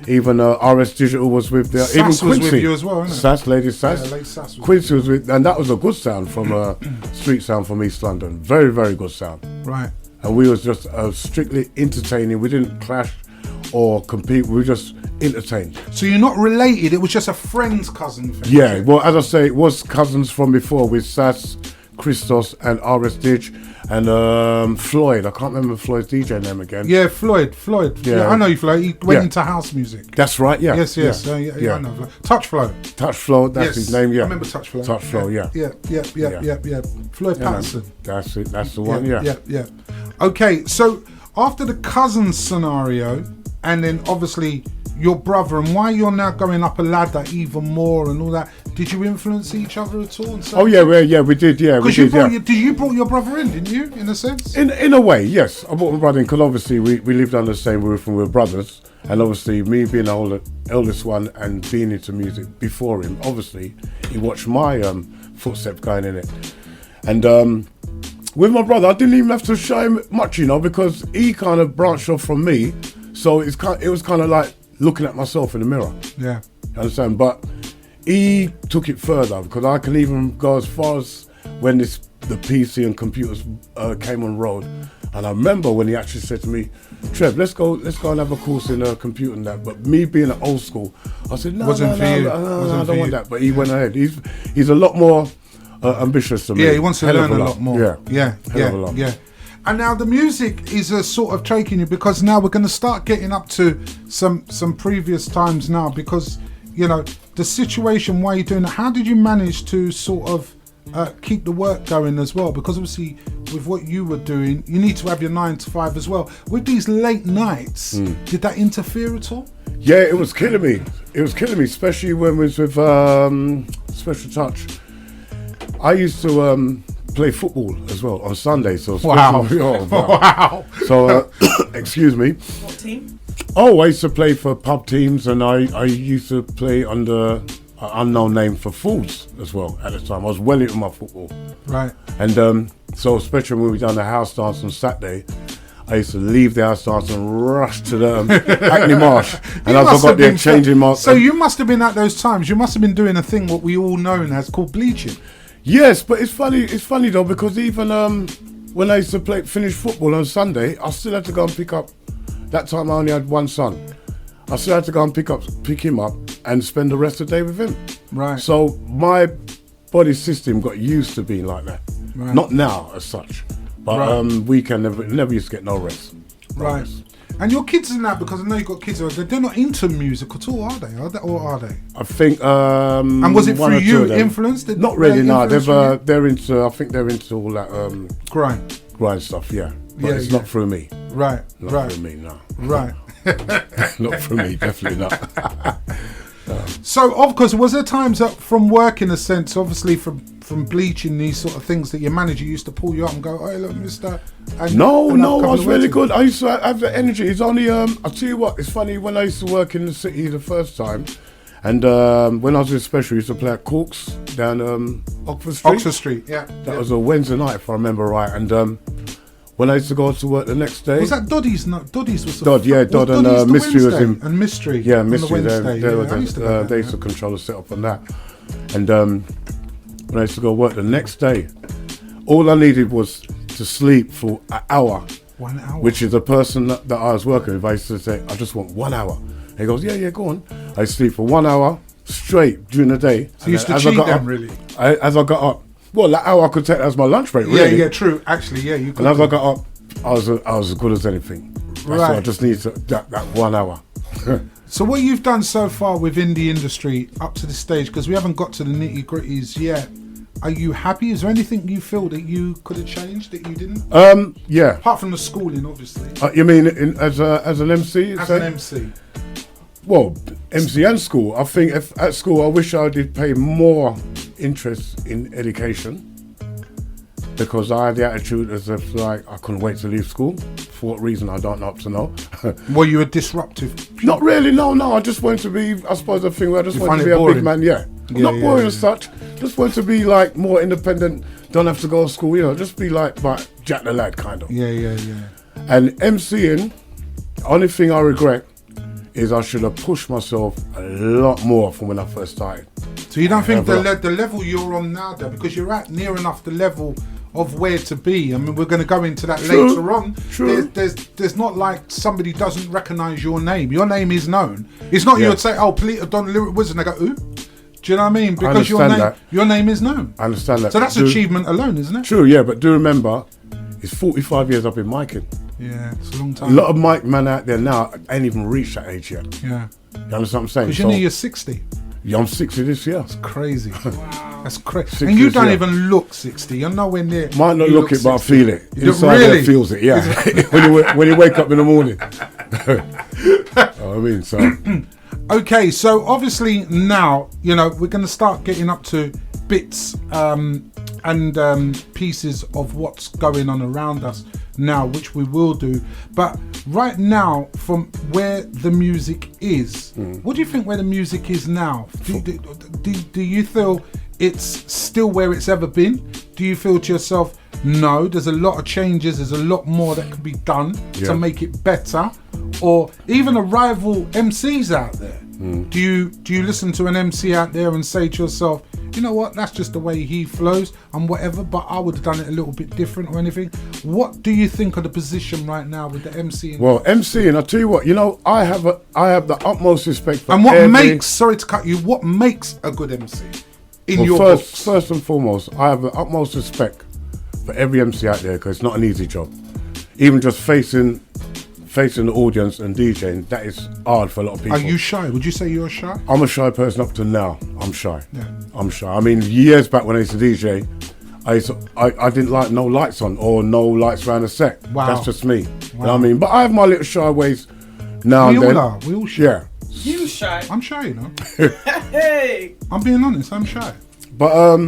Even RS Digital was with there. Sass even was Quincy with you as well, isn't it? Sass, Lady Sass. Yeah, Lady Sass was Quincy was with, and that was a good sound from street sound from East London. Very, very good sound. Right. And we was just strictly entertaining. We didn't clash or compete. We were just entertained. So you're not related. It was just a friend's cousin thing. Yeah. Well, as I say, it was cousins from before with Sass, Christos, and RS Dig, and Floyd. I can't remember Floyd's DJ name again. Yeah, Floyd. Yeah, I know you, Floyd. He went into house music. That's right. Yeah. Yes. Yeah. I know. Touch Flow. Touch Flow. That's his name. Yeah. I remember Touch Flow. Touch Flow. Yeah. Floyd Patterson. That's it. That's the one. Yeah. Okay, so after the cousin scenario, and then obviously your brother, and why you're now going up a ladder even more and all that, did you influence each other at all? Oh yeah, we did. Yeah, because you brought your brother in, didn't you? In a sense. In a way, yes. I brought my brother in because obviously we lived under the same roof and we were brothers. And obviously me being the eldest one and being into music before him, obviously he watched my footsteps going in it. And with my brother, I didn't even have to show him much, because he kind of branched off from me. So it was kind of like looking at myself in the mirror. Yeah. You understand? But he took it further, because I can even go as far as when the PC and computers came on road. And I remember when he actually said to me, Trev, let's go and have a course in computer and that. But me being at old school, I said, no, I don't want that. But he went ahead. He's a lot more ambitious than me. Yeah, he wants to learn a lot more. Yeah. Yeah. And now the music is a sort of taking you, because now we're going to start getting up to some previous times now, because, you know, the situation while you're doing it, how did you manage to sort of keep the work going as well? Because obviously with what you were doing, you need to have your 9 to 5 as well. With these late nights, did that interfere at all? Yeah, it was killing me. Especially when we was with Special Touch. I used to play football as well on Sundays. So Wow. wow. So, excuse me. What team? Oh, I used to play for pub teams, and I used to play under an unknown name for Fools as well at the time. I was well into my football. Right. And so especially when we done the house dance on Saturday, I used to leave the house dance and rush to the Hackney Marsh. And as I got there changing my... So you must have been at those times, you must have been doing a thing what we all know as called bleaching. Yes, but it's funny though, because even when I used to finish football on Sunday, I still had to go and pick up. That time I only had one son. I still had to go and pick him up and spend the rest of the day with him. Right. So my body system got used to being like that. Right. Not now as such, but weekend never used to get no rest. Right. And your kids in that, because I know you've got kids, they're not into music at all, are they? Or are they? I think. And was it through you influenced? Not really. No, they're into. I think they're into all that grind stuff. Yeah, but it's not through me. Right. Not through me. No. Right. Not for me, definitely not. So, of course, was there times that from work, in a sense, obviously from bleaching these sort of things, that your manager used to pull you up and go, "Hey, look, mister." No, I was really good. I used to have the energy. It's only, I'll tell you what, it's funny, when I used to work in the city the first time, and when I was in Special, I used to play at Corks down Oxford Street. Oxford Street, yeah. That was a Wednesday night, if I remember right, and when I used to go to work the next day... Was that Doddy's? No, Doddy's was... Dodd and Mystery was in... And Mystery. Yeah, Mystery. They used to yeah. control the setup on that. And when I used to go work the next day, all I needed was to sleep for an hour. 1 hour? Which is the person that I was working with. I used to say, I just want 1 hour. And he goes, yeah, go on. I sleep for 1 hour straight during the day. So you used to cheat them, really? As I got up, well, that hour I could take as my lunch break, really. Yeah, true. Actually, yeah, you could. And as I got up, I was as good as anything. Right. So I just need that 1 hour. So what you've done so far within the industry up to this stage, because we haven't got to the nitty gritties yet, are you happy? Is there anything you feel that you could have changed that you didn't? Yeah. Apart from the schooling, obviously. You mean as an MC? As an MC. Well, MC and school. I think at school, I wish I did pay more interest in education, because I had the attitude as if like I couldn't wait to leave school. For what reason, I don't know up to know. Were you a disruptive? Not really, no. I just wanted to be, I suppose the thing where I just wanted to be boring? A big man, yeah. Not boring as such. Just wanted to be like more independent, don't have to go to school, just be like Jack the Lad kind of. Yeah. And MCing, only thing I regret is I should have pushed myself a lot more from when I first started. So you don't think the level you're on now, though, because you're at near enough the level of where to be? I mean, we're going to go into that later on. True. There's not like somebody doesn't recognise your name. Your name is known. It's not you would say, "Oh, Poleto done Lyrical Wizard," and they go, "Ooh." Do you know what I mean? Because your name is known. I understand that. So that's achievement alone, isn't it? True, yeah, but do remember, it's 45 years I've been miking. Yeah, it's a long time. A lot of mic men out there now ain't even reached that age yet. Yeah. You understand what I'm saying? Because you're 60. Yeah, I'm 60 this year. That's crazy. Wow. That's crazy. 60 And you don't even look 60. You're nowhere near. Might not look it, 60. but I feel it. Inside there feels it, yeah. when you wake up in the morning. I mean, so... Okay, so obviously now, we're going to start getting up to bits and pieces of what's going on around us now, which we will do. But right now, from where the music is, what do you think where the music is now? Do you feel it's still where it's ever been? Do you feel to yourself, no, there's a lot of changes, there's a lot more that can be done to make it better? or even a rival MCs out there. Do you listen to an MC out there and say to yourself, you know what, that's just the way he flows and whatever, but I would have done it a little bit different or anything? What do you think of the position right now with the MC? Well, MCing, I'll tell you what, I have the utmost respect for and what makes, sorry to cut you, what makes a good MC in your books? First and foremost, I have the utmost respect for every MC out there, because it's not an easy job. Even just facing the audience and DJing, that is hard for a lot of people. Are you shy? Would you say you're shy? I'm a shy person up to now. I'm shy. Yeah. I'm shy. I mean, years back when I used to DJ, I didn't like no lights on or no lights around the set. Wow. That's just me. Wow. You know what I mean? But I have my little shy ways now and then. We all are. We all shy. Yeah. You shy. I'm shy, you know. Hey. I'm being honest. I'm shy. But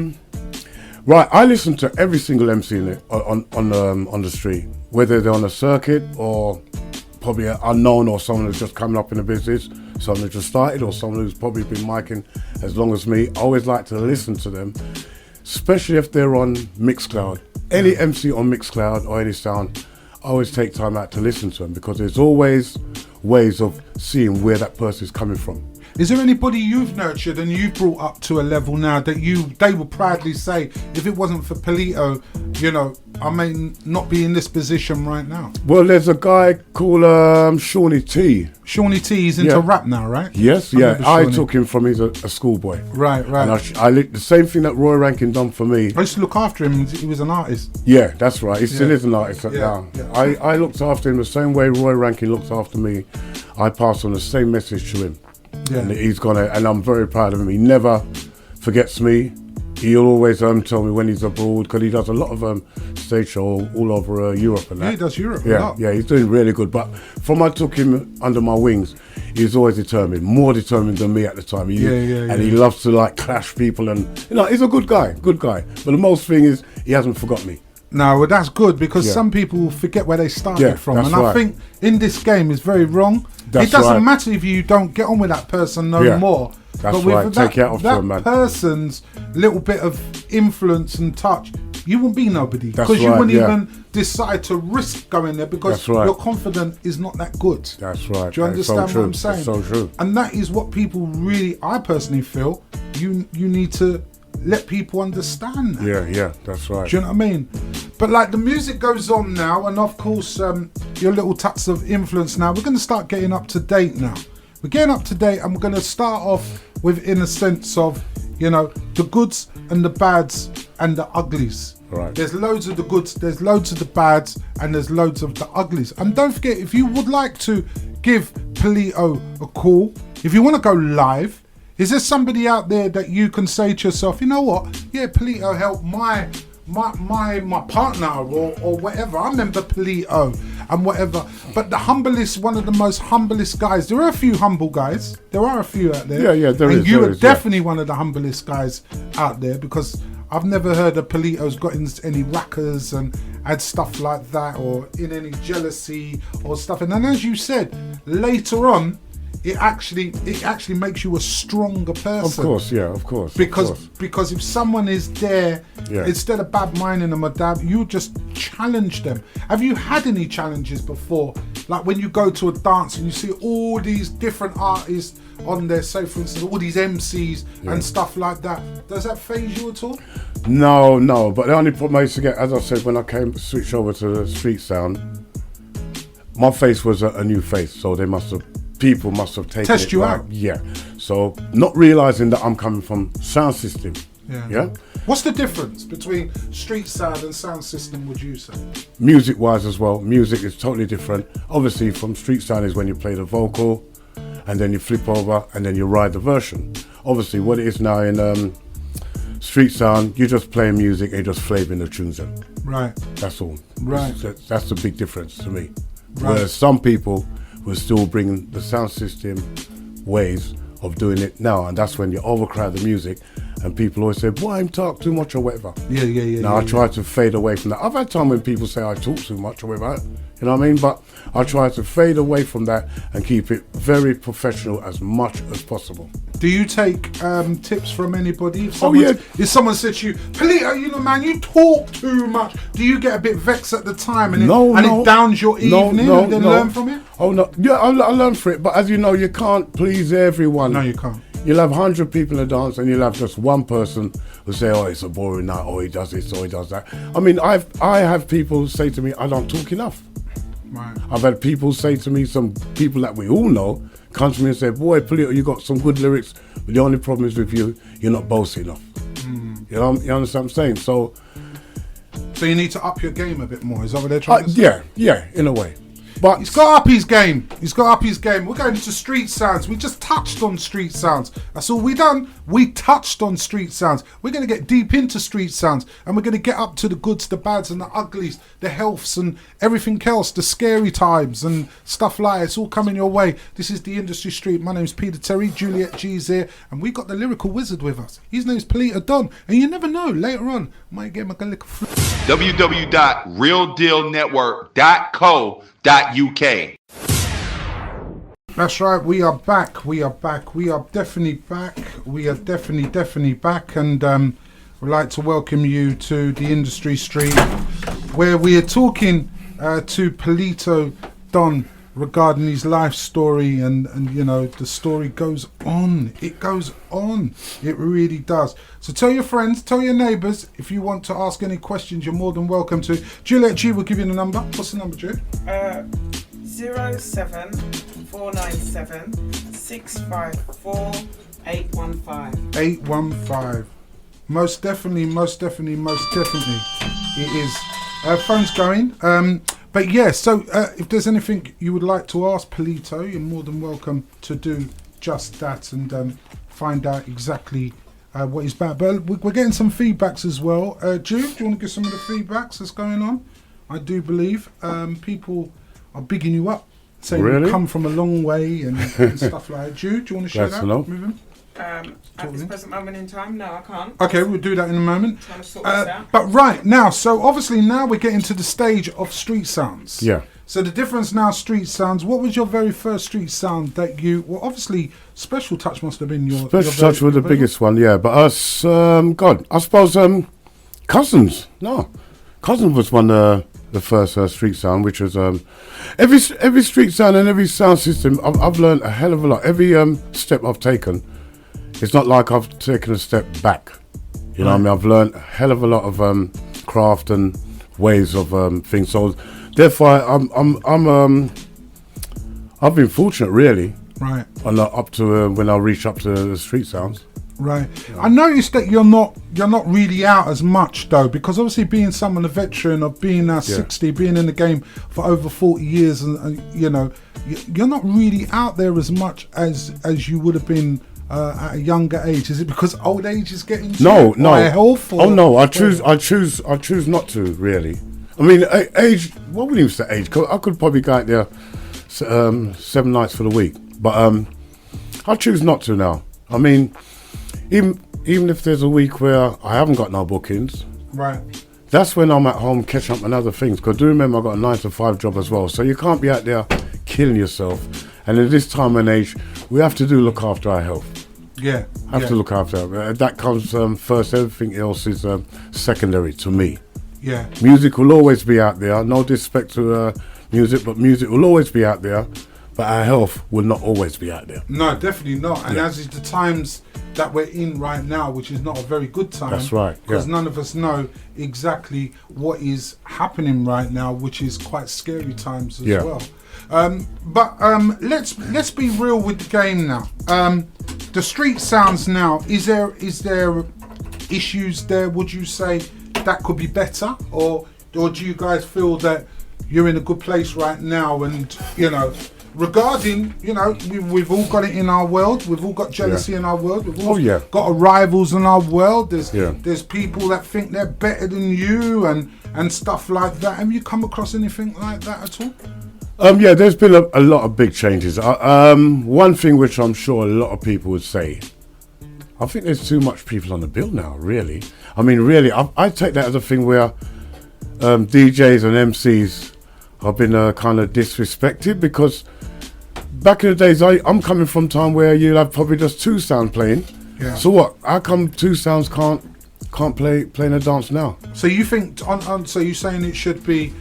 right, I listen to every single MC on the street, whether they're on a circuit or probably an unknown, or someone who's just coming up in the business, someone who's just started, or someone who's probably been micing as long as me. I always like to listen to them, especially if they're on Mixcloud. Any MC on Mixcloud or any sound, I always take time out to listen to them, because there's always ways of seeing where that person is coming from. Is there anybody you've nurtured and you've brought up to a level now that they will proudly say, if it wasn't for Poleto, you know, I may not be in this position right now? Well, there's a guy called Shawnee T. Shawnee T is into rap now, right? Yes, I took him from he's a schoolboy. Right. And I the same thing that Roy Rankin done for me. I used to look after him. He was an artist. Yeah, that's right. He still is an artist now. Yeah. I looked after him the same way Roy Rankin looked after me. I passed on the same message to him. Yeah. And he's gonna, and I'm very proud of him. He never forgets me. He'll always tell me when he's abroad, because he does a lot of stage show all over Europe and that. Yeah, he does Europe. Yeah, he's doing really good. But from I took him under my wings, he's always determined, more determined than me at the time. He loves to like clash people, and he's a good guy. But the most thing is, he hasn't forgot me. No, well, that's good, because some people will forget where they started from, and I think in this game is very wrong. It doesn't matter if you don't get on with that person no more. That's but with right. Take it out of them, man. That person's little bit of influence and touch, you won't be nobody, because you right, wouldn't even decide to risk going there, because your confidence is not that good. That's right. Do you understand what I'm saying? That's so true. And that is what people really, I personally feel, you need to let people understand that. Yeah, that's right. Do you know what I mean? But like the music goes on now, and of course your little touch of influence now, we're going to start getting up to date now. We're getting up to date, and we're going to start off with, in a sense of, the goods and the bads and the uglies. Right. There's loads of the goods, there's loads of the bads, and there's loads of the uglies. And don't forget, if you would like to give Poleto a call, if you want to go live, is there somebody out there that you can say to yourself, you know what? Yeah, Poleto helped my partner or whatever. I remember Poleto and whatever. But the humblest, one of the most humblest guys. There are a few humble guys. There are a few out there. Yeah, there and is. you are definitely one of the humblest guys out there, because I've never heard of Poleto's got in any rackers and had stuff like that, or in any jealousy or stuff. And then, as you said, later on, it actually makes you a stronger person. Of course. Because if someone is there, instead of bad minding them or that, you just challenge them. Have you had any challenges before? Like when you go to a dance and you see all these different artists on there, say for instance, all these MCs and stuff like that. Does that faze you at all? No. But the only problem I used to get, as I said, when I switched over to the street sound, my face was a new face, so people must have taken Test you out. Yeah. So not realizing that I'm coming from sound system. Yeah. What's the difference between street sound and sound system, would you say? Music wise as well. Music is totally different. Obviously from street sound is when you play the vocal and then you flip over and then you ride the version. Obviously what it is now in street sound, you're just playing music and you're just flavouring the tunes in. Right. That's all. Right. That's the big difference to me. Right. Whereas some people will still bring the sound system ways of doing it now, and that's when you overcrowd the music and people always say, boy, I'm talk too much or whatever. Yeah. Now I try to fade away from that. I've had time when people say I talk too much or whatever, you know what I mean? But I try to fade away from that and keep it very professional as much as possible. Do you take tips from anybody? If someone said to you, Poleto, you know, man, you talk too much, do you get a bit vexed at the time and it downs your evening and then learn from it? Oh, no. Yeah, I learn from it. But as you know, you can't please everyone. No, you can't. You'll have 100 people in a dance and you'll have just one person who say, oh, it's a boring night, or he does this, or he does that. I mean, I have people say to me, I don't talk enough. Right. I've had people say to me, some people that we all know, come to me and say, boy, Poleto, you got some good lyrics, but the only problem is with you, you're not bossy enough. You know, you understand what I'm saying? So you need to up your game a bit more, is that what they're trying to say? Yeah, in a way. But he's got up his game. We're going into street sounds. We just touched on street sounds. That's all we done. We touched on street sounds. We're going to get deep into street sounds, and we're going to get up to the goods, the bads, and the uglies, the healths, and everything else, the scary times and stuff like that. It's all coming your way. This is the Industry Street. My name's Peter Terry. Juliet G's here, and we got the Lyrical Wizard with us. His name's Poleto Don, and you never know. Later on, might get my little www.realdealnetwork.co.uk. That's right, we are back. We are definitely back. We are definitely back, and we'd like to welcome you to the Industry Street, where we are talking to Poleto Don regarding his life story, and you know, the story goes on. It goes on. It really does. So tell your friends, tell your neighbours, if you want to ask any questions, you're more than welcome to. Juliet G will give you the number. What's the number, Jude? 07497 654 815. 815. Most definitely it is. Phone's going. But yeah, so if there's anything you would like to ask Poleto, you're more than welcome to do just that and find out exactly what he's about. But we're getting some feedbacks as well. Jude, do you want to give some of the feedbacks that's going on? I do believe people are bigging you up, saying really? You come from a long way and stuff like that. Jude, do you want to share that with him? At this present moment in time, no, I can't. Okay, we'll do that in a moment. Trying to sort this out. But right now, so obviously now we're getting to the stage of street sounds. Yeah. So the difference now, street sounds. What was your very first street sound that you? Well, obviously, Special Touch must have been your. Special Touch was the biggest one, yeah. But us, I suppose, Cousins. No, Cousins was one of the first street sound, which was every street sound and every sound system. I've learned a hell of a lot. Every step I've taken. It's not like I've taken a step back. You know what I mean? I've learned a hell of a lot of craft and ways of things. So therefore, I've been fortunate, really. Right. Up to when I reach up to the street sounds. Right. Yeah. I noticed that you're not really out as much though, because obviously being someone a veteran of being 60, being in the game for over 40 years, and you know, you're not really out there as much as you would have been. At a younger age, is it because old age is getting no health? Or, no, I choose not to really. I mean, age. What would you say age? I could probably go out there 7 nights for the week, but I choose not to now. I mean, even if there's a week where I haven't got no bookings, right? That's when I'm at home catching up on other things. Because do remember, I got a 9 to 5 job as well, so you can't be out there killing yourself. And at this time and age, we have to look after our health. Yeah. Have to look after it. That comes first. Everything else is secondary to me. Yeah. Music will always be out there. No disrespect to music, but music will always be out there. But our health will not always be out there. No, definitely not. And as is the times that we're in right now, which is not a very good time. That's right. Because none of us know exactly what is happening right now, which is quite scary times as well. But let's be real with the game now. The street sounds now. Is there issues there? Would you say that could be better, or do you guys feel that you're in a good place right now? And you know, regarding we've all got it in our world. We've all got jealousy in our world. We've all got rivals in our world. There's people that think they're better than you and stuff like that. Have you come across anything like that at all? There's been a lot of big changes. One thing which I'm sure a lot of people would say, I think there's too much people on the bill now, really. I mean, really, I take that as a thing where DJs and MCs have been kind of disrespected, because back in the days, I'm coming from time where you'd have probably just 2 sounds playing. Yeah. So what? How come 2 sounds can't play in a dance now? So you think, so you're saying it should be,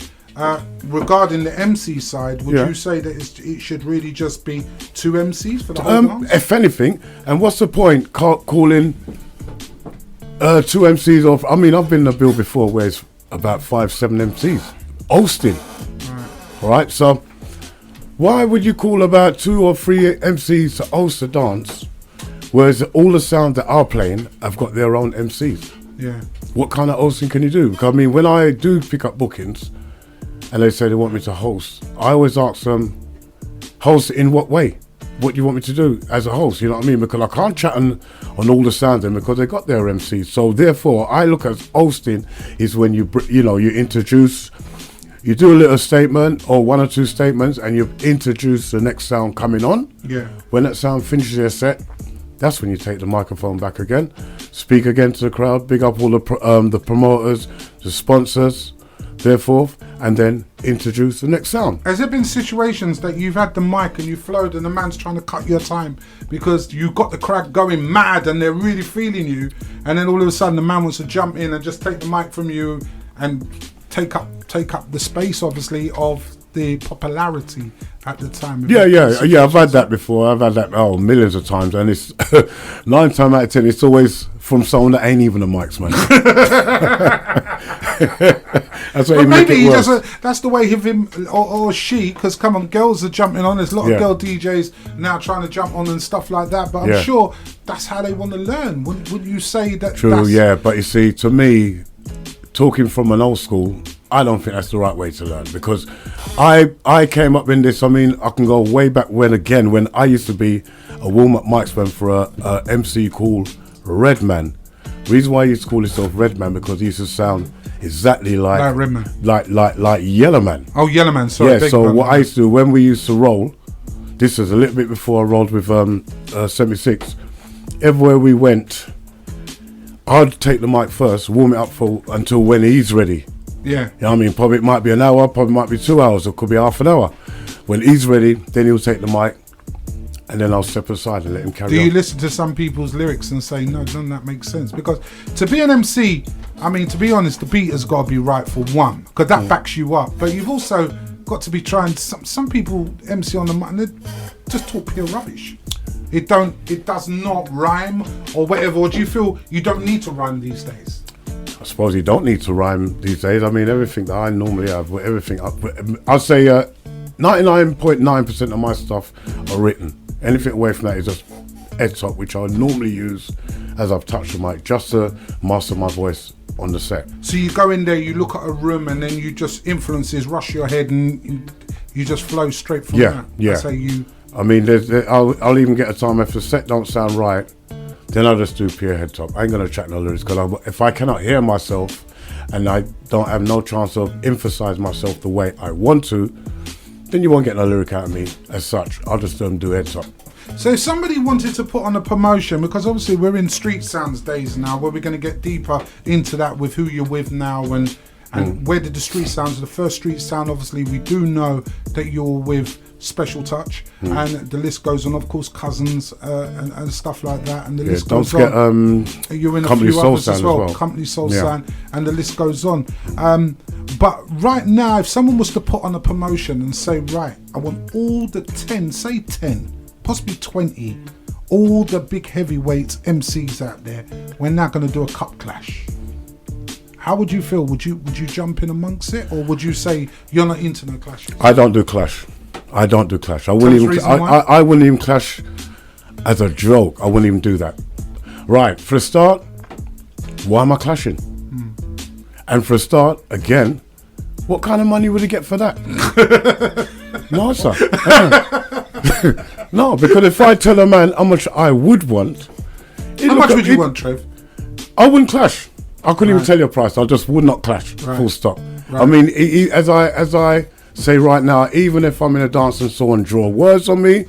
regarding the MC side, would you say that it should really just be 2 MCs for the whole dance? If anything, and what's the point calling 2 MCs off? I mean, I've been in a bill before where it's about 5-7 MCs hosting. All right, so why would you call about 2 or 3 MCs to host a dance, whereas all the sounds that are playing have got their own MCs? Yeah. What kind of hosting can you do? Because I mean, when I do pick up bookings and they say they want me to host, I always ask them, host in what way? What do you want me to do as a host? You know what I mean? Because I can't chat on all the sounds then, because they got their MCs. So therefore, I look at hosting is when you introduce, you do a little statement or 1 or 2 statements, and you introduce the next sound coming on. Yeah. When that sound finishes their set, that's when you take the microphone back again, speak again to the crowd, big up all the promoters, the sponsors, therefore, and then introduce the next sound. Has there been situations that you've had the mic and you flowed and the man's trying to cut your time because you got the crowd going mad and they're really feeling you, and then all of a sudden the man wants to jump in and just take the mic from you and take up the space, obviously, of the popularity at the time? Yeah. I've had that before. I've had that millions of times, and it's 9 times out of 10, it's always from someone that ain't even a mics man. That's what. But maybe he doesn't. That's the way of him or she. Because come on, girls are jumping on. There's a lot of girl DJs now trying to jump on and stuff like that. But I'm sure that's how they want to learn. Wouldn't you say that? True. Yeah, but you see, to me, talking from an old school, I don't think that's the right way to learn, because I came up in this. I mean, I can go way back when I used to be a warm-up micman for a MC called Redman. The reason why he used to call himself Redman, because he used to sound exactly like Redman, like Yellowman. Oh, Yellowman. Sorry. Yeah. So what I used to do when we used to roll, this was a little bit before I rolled with 76. Everywhere we went, I'd take the mic first, warm it up until when he's ready. Yeah. You know what I mean? Probably it might be an hour, probably might be 2 hours, or it could be half an hour. When he's ready, then he'll take the mic, and then I'll step aside and let him carry on. Do you listen to some people's lyrics and say, no, none of that makes sense? Because to be an MC, I mean, to be honest, the beat has got to be right for one, because that backs you up. But you've also got to be trying, some people MC on the mic and they just talk pure rubbish. It does not rhyme or whatever. Or do you feel you don't need to rhyme these days? I suppose you don't need to rhyme these days. I mean, everything that I normally have, I'll say 99.9% of my stuff are written. Anything away from that is just head top, which I normally use as I've touched the mic, just to master my voice on the set. So you go in there, you look at a room, and then you just influences rush your head, and you just flow straight from that. Yeah. I mean, I'll even get a time if the set don't sound right, then I'll just do pure head top. I ain't gonna check no lyrics, because if I cannot hear myself and I don't have no chance of emphasize myself the way I want to, then you won't get no lyric out of me as such. I'll just do head top. So if somebody wanted to put on a promotion, because obviously we're in street sounds days now, where we're going to get deeper into that with who you're with now, and where did the street sounds, the first street sound, obviously we do know that you're with Special Touch, and the list goes on, of course, Cousins and stuff like that, and the list goes on. You're in a few others as well. Company Soul Sound, and the list goes on. But right now, if someone was to put on a promotion and say, right, I want all the 10, possibly 20, all the big heavyweights MCs out there, we're now going to do a cup clash. How would you feel? Would you jump in amongst it, or would you say you're not into no clashes? I don't do clash. I wouldn't even clash as a joke. I wouldn't even do that. Right, for a start, why am I clashing? And for a start, again, what kind of money would he get for that? No, sir. No, because if I tell a man how much I would want... How much would you want, Trev? I wouldn't clash. I couldn't even tell you a price. I just would not clash, full stop. Right. I mean, as I say right now, even if I'm in a dance and someone draw words on me,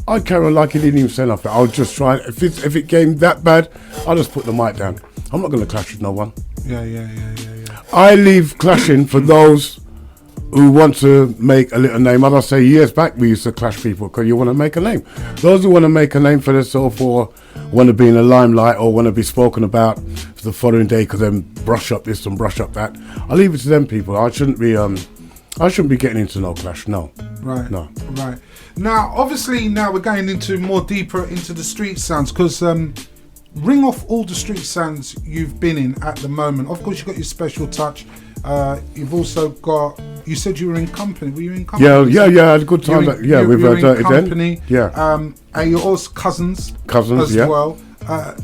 I'd carry on like he didn't even say nothing. I'll just try. If it came that bad, I'll just put the mic down. I'm not going to clash with no one. Yeah. I leave clashing for those who want to make a little name. As I say, years back we used to clash people because you want to make a name. Those who want to make a name for themselves or want to be in the limelight or want to be spoken about the following day because then brush up this and brush up that, I leave it to them people. I shouldn't be getting into no clash. No. Right. No. Right. Now, obviously, now we're going into more deeper into the street sounds because ring off all the street sounds you've been in at the moment. Of course, you've got your special touch. You've also got. You said you were in company. Were you in company? Yeah. I had a good time. With Dirty company. Den. Yeah. And you're also cousins. Cousins. As Yeah. well.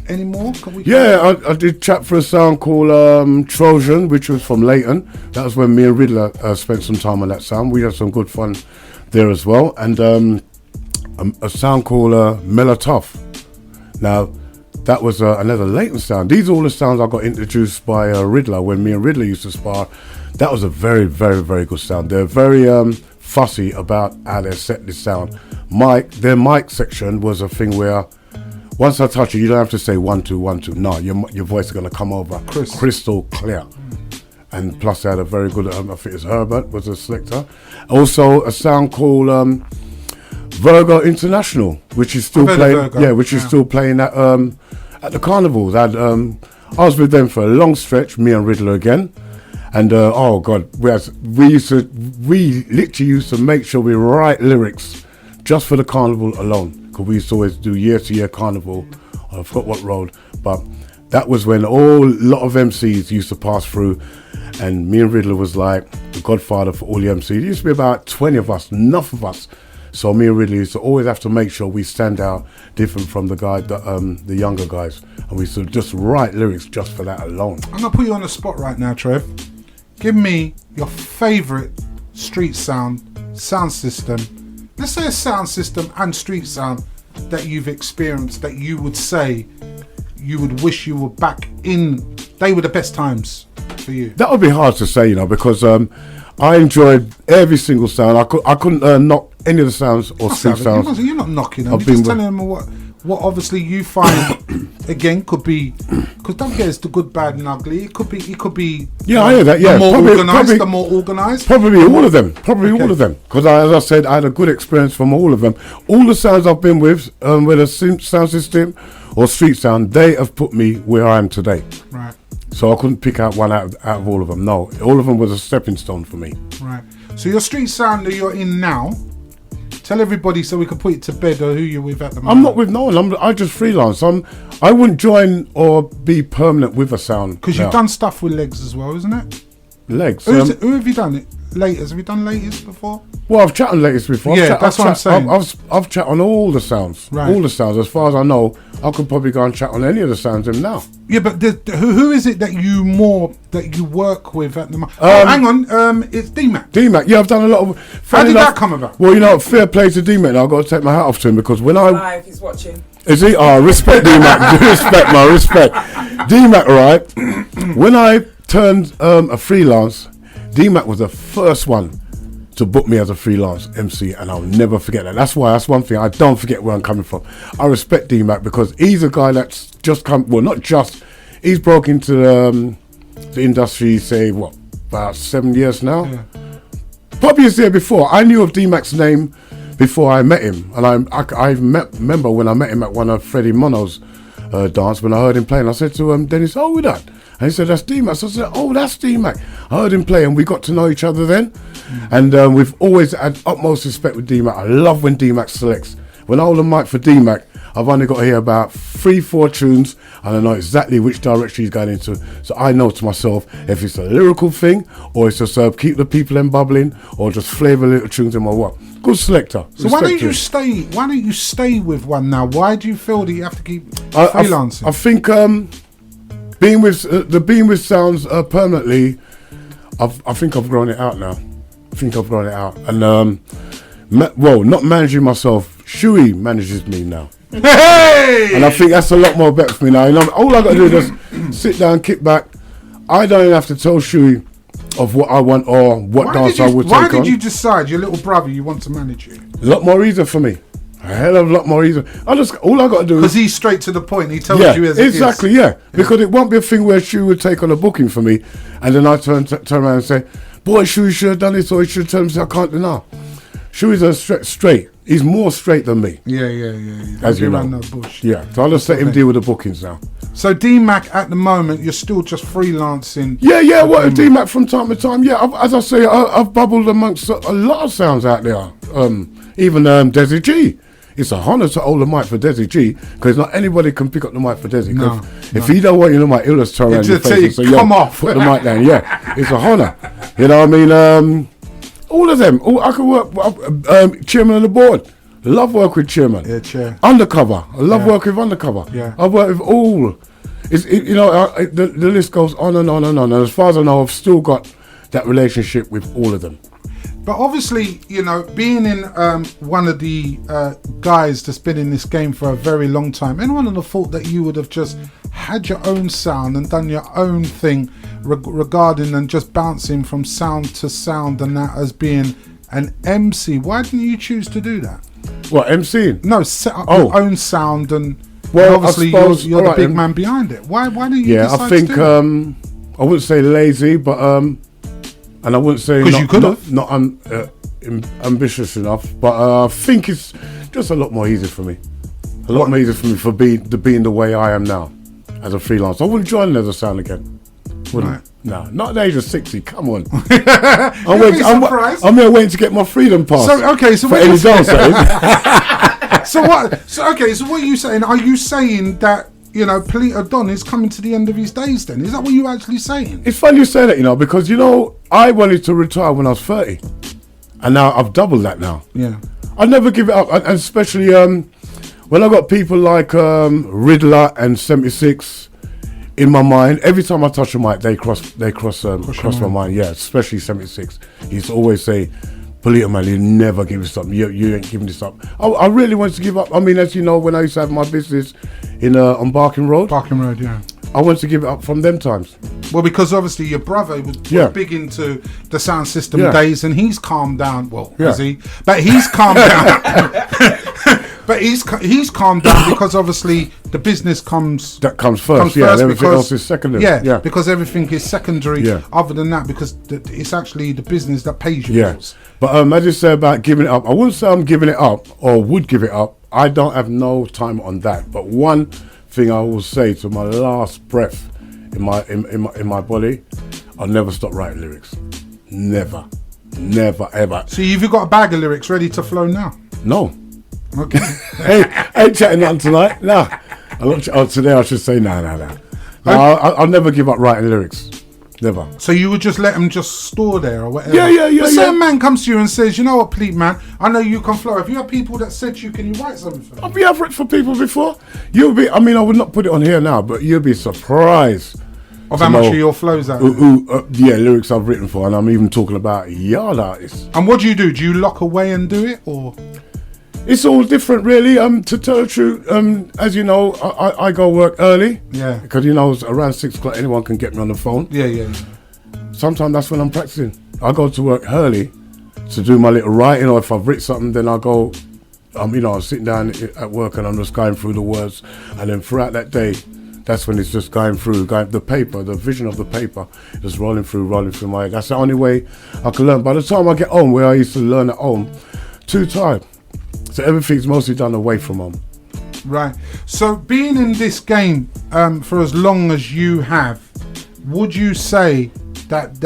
Any more? Can we? Yeah, I did chat for a sound called Trojan, which was from Leighton. That was when me and Riddler spent some time on that sound. We had some good fun there as well. And a sound called Melatough. Now, that was another Leighton sound. These are all the sounds I got introduced by Riddler when me and Riddler used to spar. That was a very, very, very good sound. They're very fussy about how they set this sound. Their mic section was a thing where once I touch it, you don't have to say 1 2 1 2. No, your voice is going to come over crystal clear. And plus, they had a very good. I think it's Herbert was a selector. Also, a sound called Virgo International, which is still playing. Still playing at the carnivals. I was with them for a long stretch. Me and Riddler again. And oh God, we literally used to make sure we write lyrics just for the carnival alone. Because we used to always do year-to-year carnival. I forgot what road, but that was when a lot of MCs used to pass through, and me and Riddler was like the godfather for all the MCs. There used to be about 20 of us, enough of us. So me and Riddler used to always have to make sure we stand out different from the younger guys, and we used to just write lyrics just for that alone. I'm gonna put you on the spot right now, Trev. Give me your favourite street sound system. Let's say a sound system and street sound that you've experienced that you would say you would wish you were back in. They were the best times for you. That would be hard to say, because I enjoyed every single sound. I couldn't knock any of the sounds or street sounds. You're not knocking them. You're just telling them what obviously you find again could be, because don't forget it's the good, bad and ugly. It could be. Yeah, I hear that. Yeah, the more organised. Probably all of them. All of them. Because as I said, I had a good experience from all of them. All the sounds I've been with, whether sound system or street sound, they have put me where I am today. Right. So I couldn't pick out one out of all of them. No, all of them was a stepping stone for me. Right. So your street sound that you're in now. Tell everybody so we can put it to bed or who you're with at the moment. I'm not with no one. I just freelance. I wouldn't join or be permanent with a sound. Because you've done stuff with Legs as well, isn't it? Legs. Who have you done it? Laters. Have you done Laters before? Well, I've chatted on Laters before. That's what I'm saying. I've chatted on all the sounds. Right. All the sounds. As far as I know, I could probably go and chat on any of the sounds in now. Yeah, but who is it that you work with at the moment? Hang on, it's D-Mac. D-Mac, yeah, I've done a lot of. How did that come about? Well, fair play to D-Mac. I've got to take my hat off to him because when Live, he's watching. Is he? Oh, respect D-Mac. Respect, man, respect. D-Mac, right? When I turned a freelance, D-Mac was the first one to book me as a freelance MC, and I'll never forget that. That's one thing I don't forget where I'm coming from. I respect D-Mac because he's a guy that's just come. Well, not just. He's broke into the industry. Say what? About 7 years now. Yeah. Probably was there before. I knew of D-Mac's name before I met him, and I remember when I met him at one of Freddie Mono's dance when I heard him playing. I said to him, Dennis, oh, that. And he said, that's D-Mac. So I said, oh, that's D-Mac. I heard him play and we got to know each other then. And we've always had utmost respect with D-Mac. I love when D-Mac selects. When I hold a mic for D-Mac, I've only got to hear about 3-4 tunes and I know exactly which direction he's going into. So I know to myself if it's a lyrical thing or it's just keep the people in bubbling or just flavour little tunes in my what. Good selector. So why don't you stay with one now? Why do you feel that you have to keep freelancing? I think being with sounds permanently, I think I've grown it out now. And not managing myself. Shuey manages me now. Hey! And I think that's a lot more better for me now. All I got to do is just sit down, kick back. I don't even have to tell Shuey of what I want or what dance I would take on. Why did you decide your little brother you want to manage you? A lot more easier for me. A hell of a lot more easy. All I got to do because he's straight to the point. He tells you as exactly, it is. yeah. Because it won't be a thing where Shu would take on a booking for me, and then I turn around and say, "Boy, Shu should have done this," or he should tell him, "I can't do now." Shu is a straight. He's more straight than me. Yeah. As you know. Around the bush. Yeah. So I'll just let him deal with the bookings now. So D-Mac, at the moment, you're still just freelancing. Yeah. What D-Mac from time to time. Yeah. As I say, I've bubbled amongst a lot of sounds out there. Even Desi G. It's a honour to hold the mic for Desi G, because not anybody can pick up the mic for Desi. No. If he don't want you to mic, he'll just turn around your face and say, come off. Put the mic down. Yeah, it's a honour. You know what I mean? All of them. I can work, chairman of the board. Love work with chairman. Yeah, chair. Undercover. I love work with undercover. Yeah. I've worked with all. The list goes on and on and on. And as far as I know, I've still got that relationship with all of them. But obviously, being in one of the guys that's been in this game for a very long time, anyone would have thought that you would have just had your own sound and done your own thing regarding and just bouncing from sound to sound, and that as being an MC. Why didn't you choose to do that? What, MCing? No, set up your own sound, and well, obviously you're the big man behind it. Why didn't you decide I think to do that? I wouldn't say lazy, but and I wouldn't say because you could have not ambitious enough, but I think it's just a lot more easy for me. A lot more easy for me for being the way I am now as a freelancer. I wouldn't join as a sound again. Wouldn't. Right. No, not at the age of 60. Come on. I'm here waiting to get my freedom pass. So for any dance. So what are you saying? Are you saying that Poleto Don is coming to the end of his days? Then is that what you're actually saying? It's funny you say that, because I wanted to retire when I was 30, and now I've doubled that now. Yeah, I never give it up, and especially when I got people like Riddler and 76 in my mind. Every time I touch a mic, they cross my mind. Yeah, especially 76. He used to always say, "Poleto, man, you never give this up. You ain't giving this up." I really wanted to give up. I mean, as you know, when I used to have my business on Barking Road, yeah, I wanted to give it up from them times. Well, because obviously your brother was big into the sound system days, and he's calmed down. Well, has he? But he's calmed down. But he's calmed down because obviously the business comes first. And everything else is secondary. Yeah, because everything is secondary. Yeah. Other than that, because it's actually the business that pays you. Yeah. But I just say about giving it up. I wouldn't say I'm giving it up or would give it up. I don't have no time on that. But one thing I will say to my last breath in my body, I'll never stop writing lyrics. Never, ever. So you've got a bag of lyrics ready to flow now? No. Okay. ain't chatting nothing tonight. No. Today I should say no. I'll never give up writing lyrics. Never. So you would just let them just store there or whatever? Yeah. But say a man comes to you and says, "You know what, Poleto man, I know you can flow. Have you had people that said to you, can you write something for them?" I've written for people before. I would not put it on here now, but you'll be surprised of how much of your flows out there. Lyrics I've written for, and I'm even talking about yard artists. And what do? Do you lock away and do it, or? It's all different, really. To tell the truth, as you know, I go work early. Yeah. Because around 6 o'clock, anyone can get me on the phone. Yeah. Sometimes that's when I'm practicing. I go to work early to do my little writing, or if I've written something, then I go. I'm sitting down at work and I'm just going through the words, and then throughout that day, that's when it's just going through the paper, the vision of the paper, just rolling through my head. That's the only way I can learn. By the time I get home, where I used to learn at home, too tired. So everything's mostly done away from home. Right. So being in this game for as long as you have, would you say that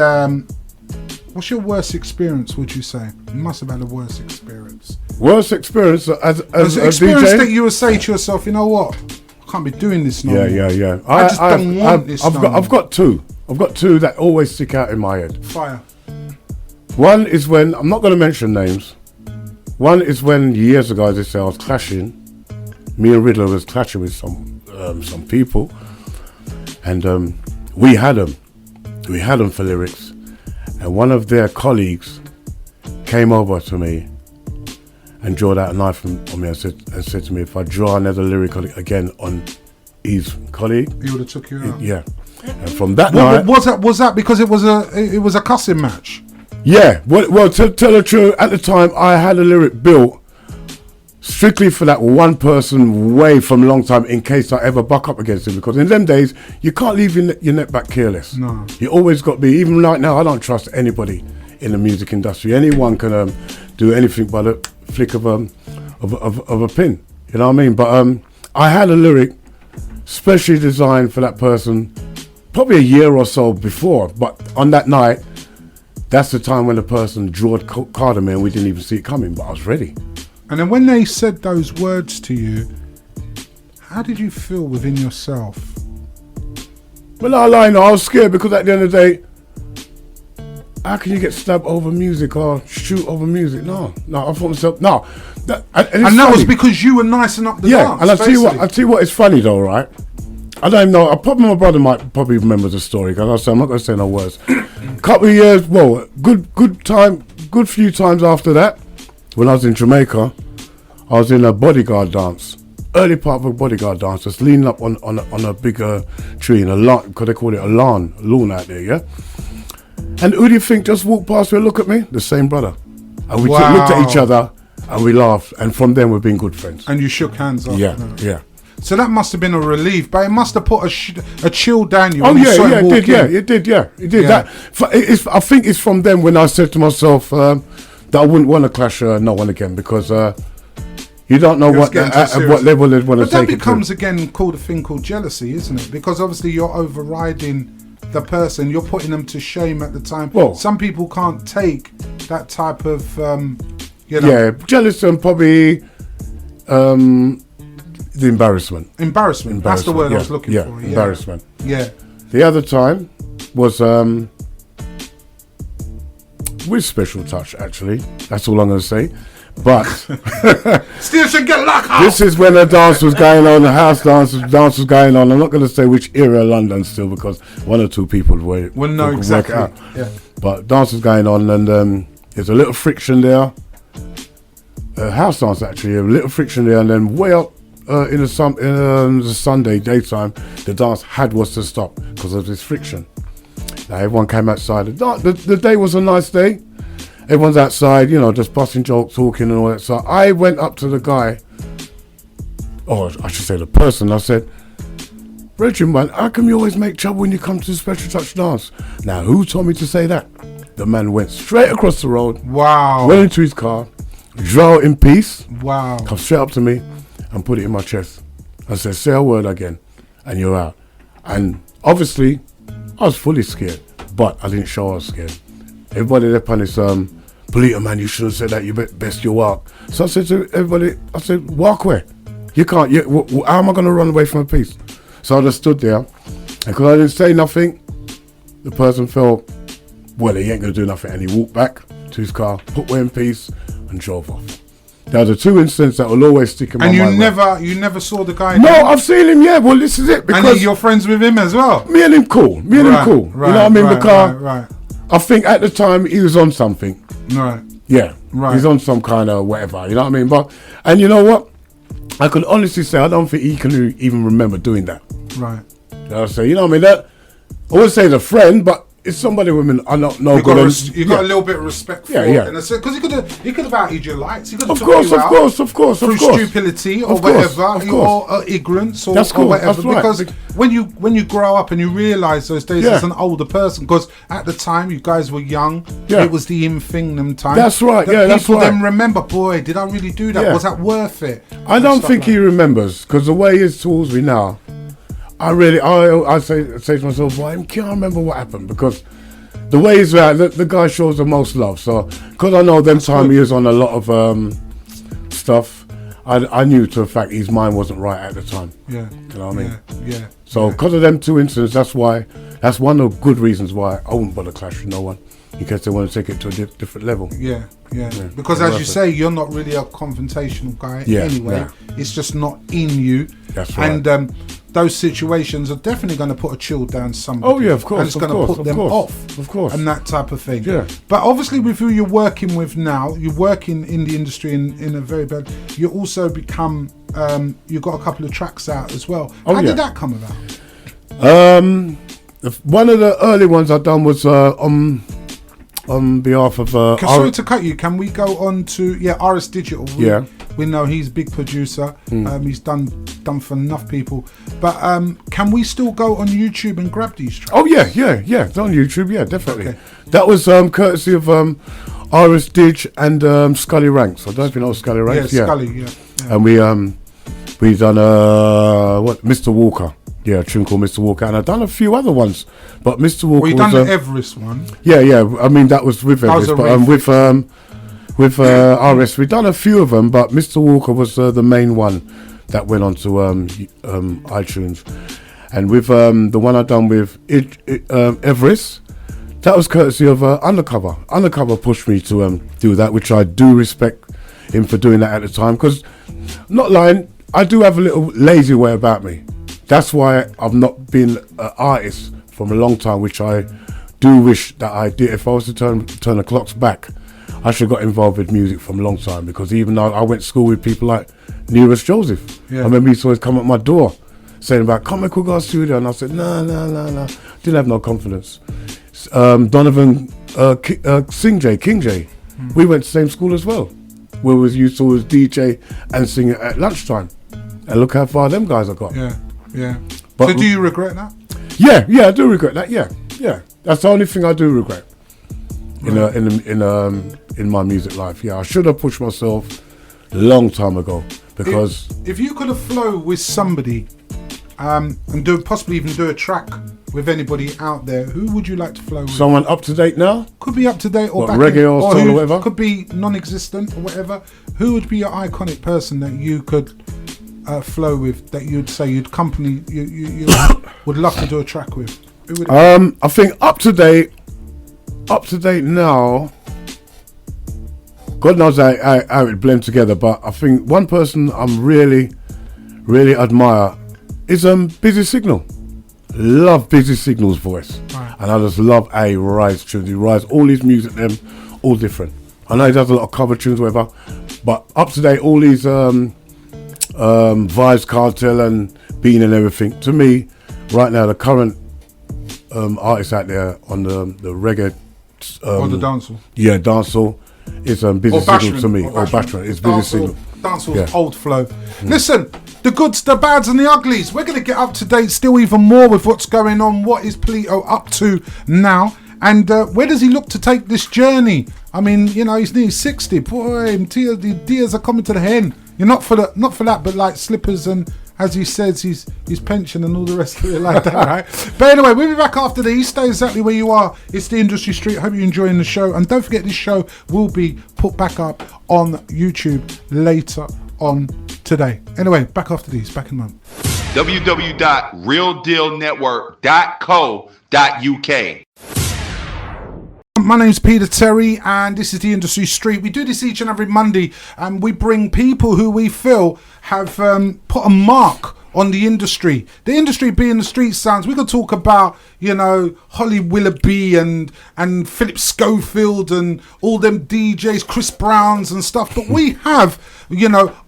what's your worst experience? Would you say you must have had a worst experience? Worst experience as a experience DJ? that you would say to yourself, you know what, I can't be doing this no more. Yeah. I just don't want this. I've got two. I've got two that always stick out in my head. Fire. One is when I'm not going to mention names. One is when years ago, as I say, I was clashing. Me and Riddler was clashing with some people, and we had them for lyrics. And one of their colleagues came over to me and drew out a knife on me and said to me, if I draw another lyrical again on his colleague, he would have took you out. Yeah. And from that night, was that because it was a cussing match? Yeah, well, to tell the truth, at the time I had a lyric built strictly for that one person way from a long time in case I ever buck up against him, because in them days you can't leave your net back careless. No. You always got to be, even right now I don't trust anybody in the music industry. Anyone can do anything by the flick of a pin, you know what I mean? But I had a lyric specially designed for that person probably a year or so before, but on that night, that's the time when the person drawed card at me and we didn't even see it coming, but I was ready. And then when they said those words to you, how did you feel within yourself? Well, I was scared, because at the end of the day, how can you get stabbed over music or shoot over music? No, I thought myself, no. And that was because you were nicing up the dance. Yeah, and I'll tell you what, it's funny though, right? I don't even know, probably my brother might probably remember the story, because I'm not going to say no words. Couple of years, well, good few times after that, when I was in Jamaica, I was in a bodyguard dance. Early part of a bodyguard dance, just leaning up on a bigger tree in a lawn, because they call it a lawn out there, yeah? And who do you think just walked past me and looked at me? The same brother. And we looked at each other and we laughed, and from then we've been good friends. And you shook hands after that? Yeah. So that must have been a relief, but it must have put a chill down you. Oh it did. Yeah. I think it's from then when I said to myself that I wouldn't want to clash no one again, because you don't know what level they want to take it to. But that becomes again called a thing called jealousy, isn't it? Because obviously you're overriding the person, you're putting them to shame at the time. Well, some people can't take that type of, Yeah, jealousy and probably the embarrassment. Embarrassment. That's the word I was looking for. Yeah, embarrassment. Yeah. The other time was with Special Touch, actually. That's all I'm going to say. But still should get locked out. This is when the dance was going on, the house dance was going on. I'm not going to say which area of London still, because one or two people will know exactly. Work it out. Yeah. But dance was going on, and there's a little friction there. House dance, actually, a little friction there, and then way up in the Sunday daytime, the dance was to stop because of this friction. Now everyone came outside. The day was a nice day. Everyone's outside, just busting jokes, talking and all that. So I went up to the guy, or I should say the person. I said, "Brethren, man, how come you always make trouble when you come to the Special Touch dance?" Now, who told me to say that? The man went straight across the road. Wow. Went into his car, drove in peace. Wow. Come straight up to me and put it in my chest. I said, "Say a word again, and you're out." And obviously, I was fully scared, but I didn't show I was scared. Everybody there on this, Poleto, man, you shouldn't have said that, you best you walk. So I said to everybody, walk where? You can't, how am I going to run away from a piece? So I just stood there, and because I didn't say nothing, the person felt, well, he ain't going to do nothing, and he walked back to his car, put away in peace, and drove off. There are the two incidents that will always stick in my mind. And you never saw the guy? No, I've seen him, yeah, well, this is it. Because and you're friends with him as well? Me and him cool, Right, you know what I mean? Because I think at the time he was on something. Right. Yeah. Right. He's on some kind of whatever, you know what I mean? And you know what? I can honestly say I don't think he can even remember doing that. Right. I say, you know what I mean? That I wouldn't say he's a friend, but it's somebody women I don't know. You got a little bit of respect for. Yeah. Because he could have outed your lights. He could have of course. Through stupidity or whatever, or ignorance or whatever. Right. Because when you grow up and you realise those days as an older person, because at the time you guys were young, it was the infingum time. That's right. That's right. Then remember, boy, did I really do that? Was that worth it? I don't think he remembers, because the way he is towards me now. I say to myself, well, I can't remember what happened, because the way he's the guy shows the most love. So, because I know he was on a lot of stuff, I knew to a fact his mind wasn't right at the time. Yeah. You know what I mean? Yeah. So, because of them two incidents, that's one of the good reasons why I wouldn't bother clash with no one, in case they want to take it to a different level. Yeah. Because as you say, you're not really a confrontational guy anyway. It's just not in you. That's right. And those situations are definitely going to put a chill down somebody. Oh yeah, of course. And it's going to put them off. Of course. And that type of thing. Yeah. But obviously with who you're working with now, you're working in the industry in a very bad, you also become, you've got a couple of tracks out as well. How did that come about? One of the early ones I've done was on on behalf of. Sorry to cut you. Can we go on to RS Digital? We know he's a big producer. He's done for enough people. But can we still go on YouTube and grab these tracks? Oh yeah. It's on YouTube. Yeah, definitely. Okay. That was courtesy of RS Dig and Scully Ranks. I don't know if you know Scully Ranks. Yeah, Scully. Yeah. And we done Mr. Walker. Yeah, a tune called Mr. Walker, and I've done a few other ones, but Mr. Walker. Well, you done the Everest one. Yeah. I mean, that was with Everest, but with RS, we done a few of them, but Mr. Walker was the main one that went on to iTunes, and with the one I done with Everest, that was courtesy of Undercover. Undercover pushed me to do that, which I do respect him for doing that at the time, because, not lying, I do have a little lazy way about me. That's why I've not been an artist from a long time, which I do wish that I did. If I was to turn the clocks back, I should have got involved with music from a long time, because even though I went to school with people like Nearest Joseph. I remember he used to always come at my door saying about, come and cook our studio, and I said, no. Didn't have no confidence. Donovan King J. We went to the same school as well. We was used to always DJ and sing at lunchtime. And look how far them guys have got. Yeah. But, so do you regret that? Yeah, I do regret that. Yeah. That's the only thing I do regret in my music life. Yeah, I should have pushed myself a long time ago, because if you could have flowed with somebody and possibly even do a track with anybody out there, who would you like to flow with? Someone up to date now? Could be up to date or back reggae or soul or whatever. Could be non-existent or whatever. Who would be your iconic person that you could flow with, that you'd say you'd company you would love to do a track with? Who would I think up to date now, God knows how it blend together, but I think one person I'm really admire is Busy Signal. Love Busy Signal's voice, right. And I just love how he writes tunes. He writes all his music, them all different. I know he does a lot of cover tunes, whatever, but up to date, all these Vibes Cartel and Bean and everything. To me, right now, the current artists out there on the reggae, on the dancehall. Yeah, dancehall. It's Busy Signal to me. Or Bashment. It's Busy Signal. Dancehall's old flow. Listen, the goods, the bads and the uglies. We're going to get up to date still even more with what's going on. What is Poleto up to now? And where does he look to take this journey? I mean, he's nearly 60. Boy, the deers are coming to the hen. You're not for that, but like slippers and, as he says, his pension and all the rest of it like that, right? But anyway, we'll be back after these. Stay exactly where you are. It's the Industry Street. Hope you're enjoying the show. And don't forget, this show will be put back up on YouTube later on today. Anyway, back after these. Back in a moment. www.realdealnetwork.co.uk. My name's Peter Terry and this is the Industry Street. We do this each and every Monday and we bring people who we feel have put a mark on the industry. The industry being the street sounds. We could talk about, Holly Willoughby and Philip Schofield and all them DJs, Chris Browns and stuff. But we have,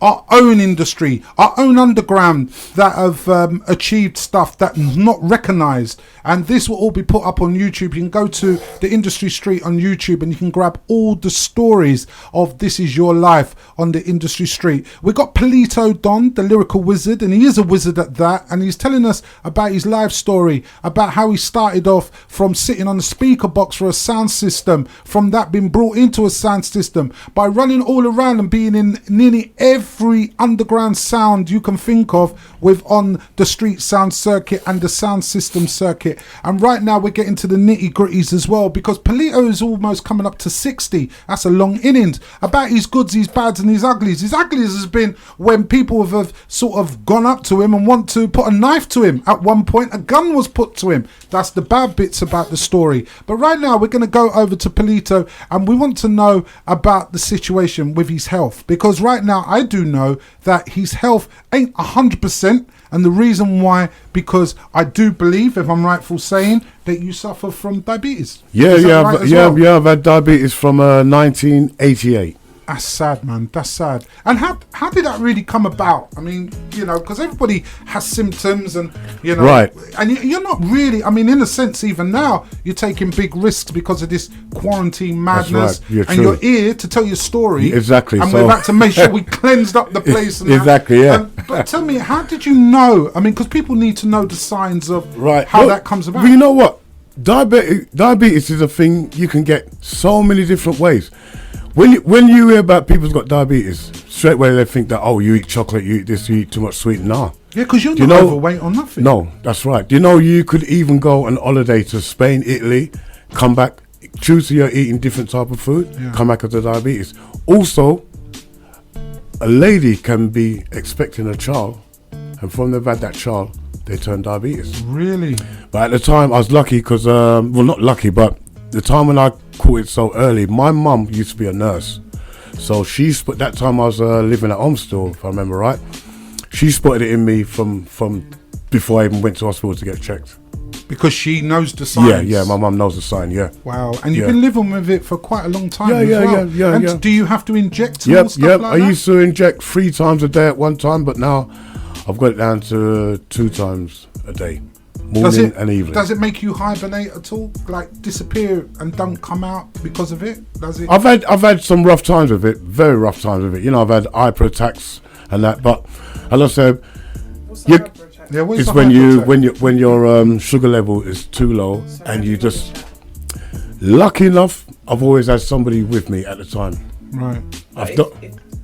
our own industry, our own underground that have achieved stuff that is not recognised. And this will all be put up on YouTube. You can go to the Industry Street on YouTube and you can grab all the stories of This Is Your Life on the Industry Street. We got Poleto Don, the lyrical wizard, and he is a wizard at that. And he's telling us about his life story, about how he started off from sitting on a speaker box for a sound system, from that being brought into a sound system, by running all around and being in nearly every underground sound you can think of with on the street sound circuit and the sound system circuit. And right now we're getting to the nitty gritties as well, because Poleto is almost coming up to 60. That's a long innings. About his goods, his bads and his uglies. His uglies has been when people have sort of gone up to him and want to put a knife to him. At one point a gun was put to him. That's the bad bits about the story. But right now we're going to go over to Poleto and we want to know about the situation with his health, because right now I do know that his health ain't 100%. And the reason why, because I do believe, if I'm rightful saying, that you suffer from diabetes. I've had diabetes from 1988. That's sad, man. That's sad. And how did that really come about? I mean, you know, because everybody has symptoms, and you know, right? And you're not really. I mean, in a sense, even now, you're taking big risks because of this quarantine madness, right. and you're here to tell your story. Exactly. And so we've had to make sure we cleansed up the place. And exactly. that. Yeah. But tell me, how did you know? I mean, because people need to know the signs of how that comes about. Well, you know what? Diabetes is a thing you can get so many different ways. When you hear about people's got diabetes, straight away they think that, oh, you eat chocolate, you eat this, you eat too much sweet. Nah. Yeah, because you're not overweight or nothing. No, that's right. Do you know you could even go on holiday to Spain, Italy, come back, choose you're eating different type of food, come back with the diabetes. Also, a lady can be expecting a child, and from they've had that child, they turn diabetes. Really? But at the time, I was lucky because, well, not lucky, but the time when I caught it so early, my mum used to be a nurse. So that time I was living at home still, if I remember right. She spotted it in me from before I even went to hospital to get checked. Because she knows the signs? Yeah, my mum knows the sign, yeah. Wow, and you've been living with it for quite a long time Yeah. And do you have to inject Yep. Like I used to inject 3 times a day at one time, but now I've got it down to 2 times a day. Morning and evening. Does it make you hibernate at all? Like disappear and don't come out because of it? Does it? I've had some rough times with it, very rough times with it. You know, I've had hyper attacks and that. But as I said, it's when your sugar level is too low, and you just. Lucky enough, I've always had somebody with me at the time. Right.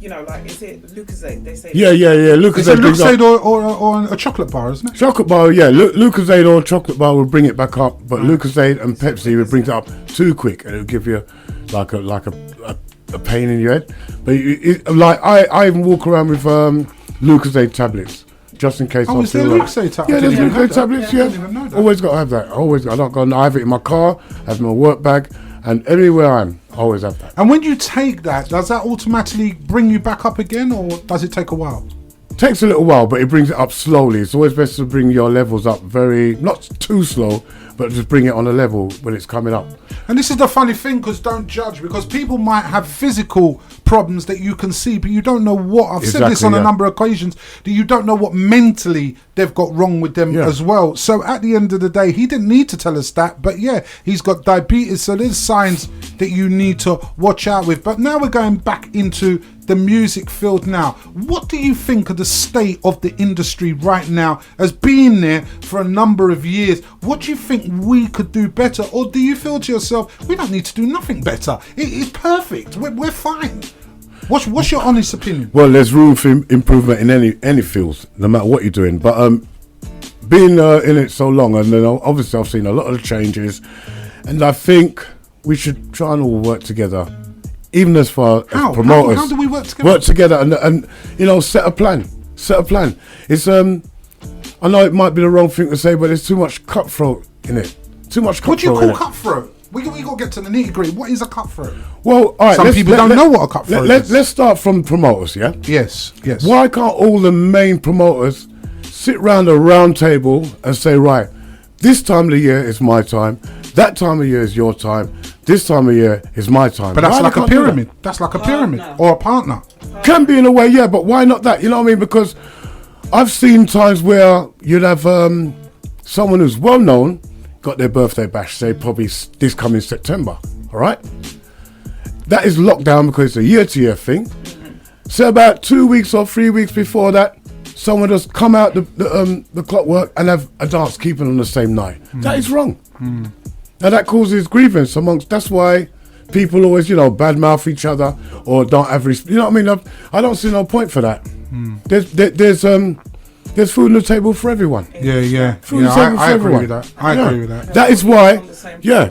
You know, like, is it Lucozade? They say. Yeah. Lucozade. Is it Lucozade or a chocolate bar, isn't it? Chocolate bar, yeah. Lucozade or chocolate bar will bring it back up, but Lucozade and Pepsi will bring it up too quick, and it'll give you like a pain in your head. But I even walk around with Lucozade tablets just in case. Oh, is there Lucozade tablets? Yeah, there's Lucozade tablets. Yeah, always got to have that. I don't go. I have it in my car. I have it in my work bag, and everywhere I'm. Always have that. And when you take that, does that automatically bring you back up again, or does it take a while? Takes a little while, but it brings it up slowly. It's always best to bring your levels up not too slow, but just bring it on a level when it's coming up. And this is the funny thing, because don't judge, because people might have physical problems that you can see, but you don't know what. I've said this on a number of occasions, that you don't know what mentally they've got wrong with them as well. So at the end of the day, he didn't need to tell us that, but yeah, he's got diabetes, so there's signs that you need to watch out with. But now we're going back into the music field now. What do you think of the state of the industry right now, as being there for a number of years? What do you think we could do better, or do you feel to yourself, we don't need to do nothing better? It's perfect. We're fine. What's your honest opinion? Well, there's room for improvement in any fields, no matter what you're doing. But being in it so long, and then obviously I've seen a lot of the changes, and I think we should try and all work together. Even as far as promoters, how do we work together? Work together and you know, set a plan. It's I know it might be the wrong thing to say, but there's too much cutthroat in it. Too much cutthroat. What do you call cutthroat? We got to get to the nitty gritty. What is a cutthroat? Well, all right. Some people don't know what a cutthroat is. Let's start from promoters, yeah? Yes. Why can't all the main promoters sit round a round table and say, right, this time of the year is my time, that time of year is your time, this time of year is my time. But that's like a pyramid. That's like a pyramid or a partner. Can be in a way, yeah, but why not that? You know what I mean? Because I've seen times where you'd have someone who's well known got their birthday bash, say probably this coming September, all right? That is lockdown because it's a year-to-year thing. So about 2 weeks or 3 weeks before that, someone just come out the clockwork and have a dance keeping on the same night. That is wrong. Now that causes grievance amongst. That's why people always, badmouth each other or don't have respect. You know what I mean? I don't see no point for that. There's food on the table for everyone. Yeah. Food on the table for everyone. I agree with that.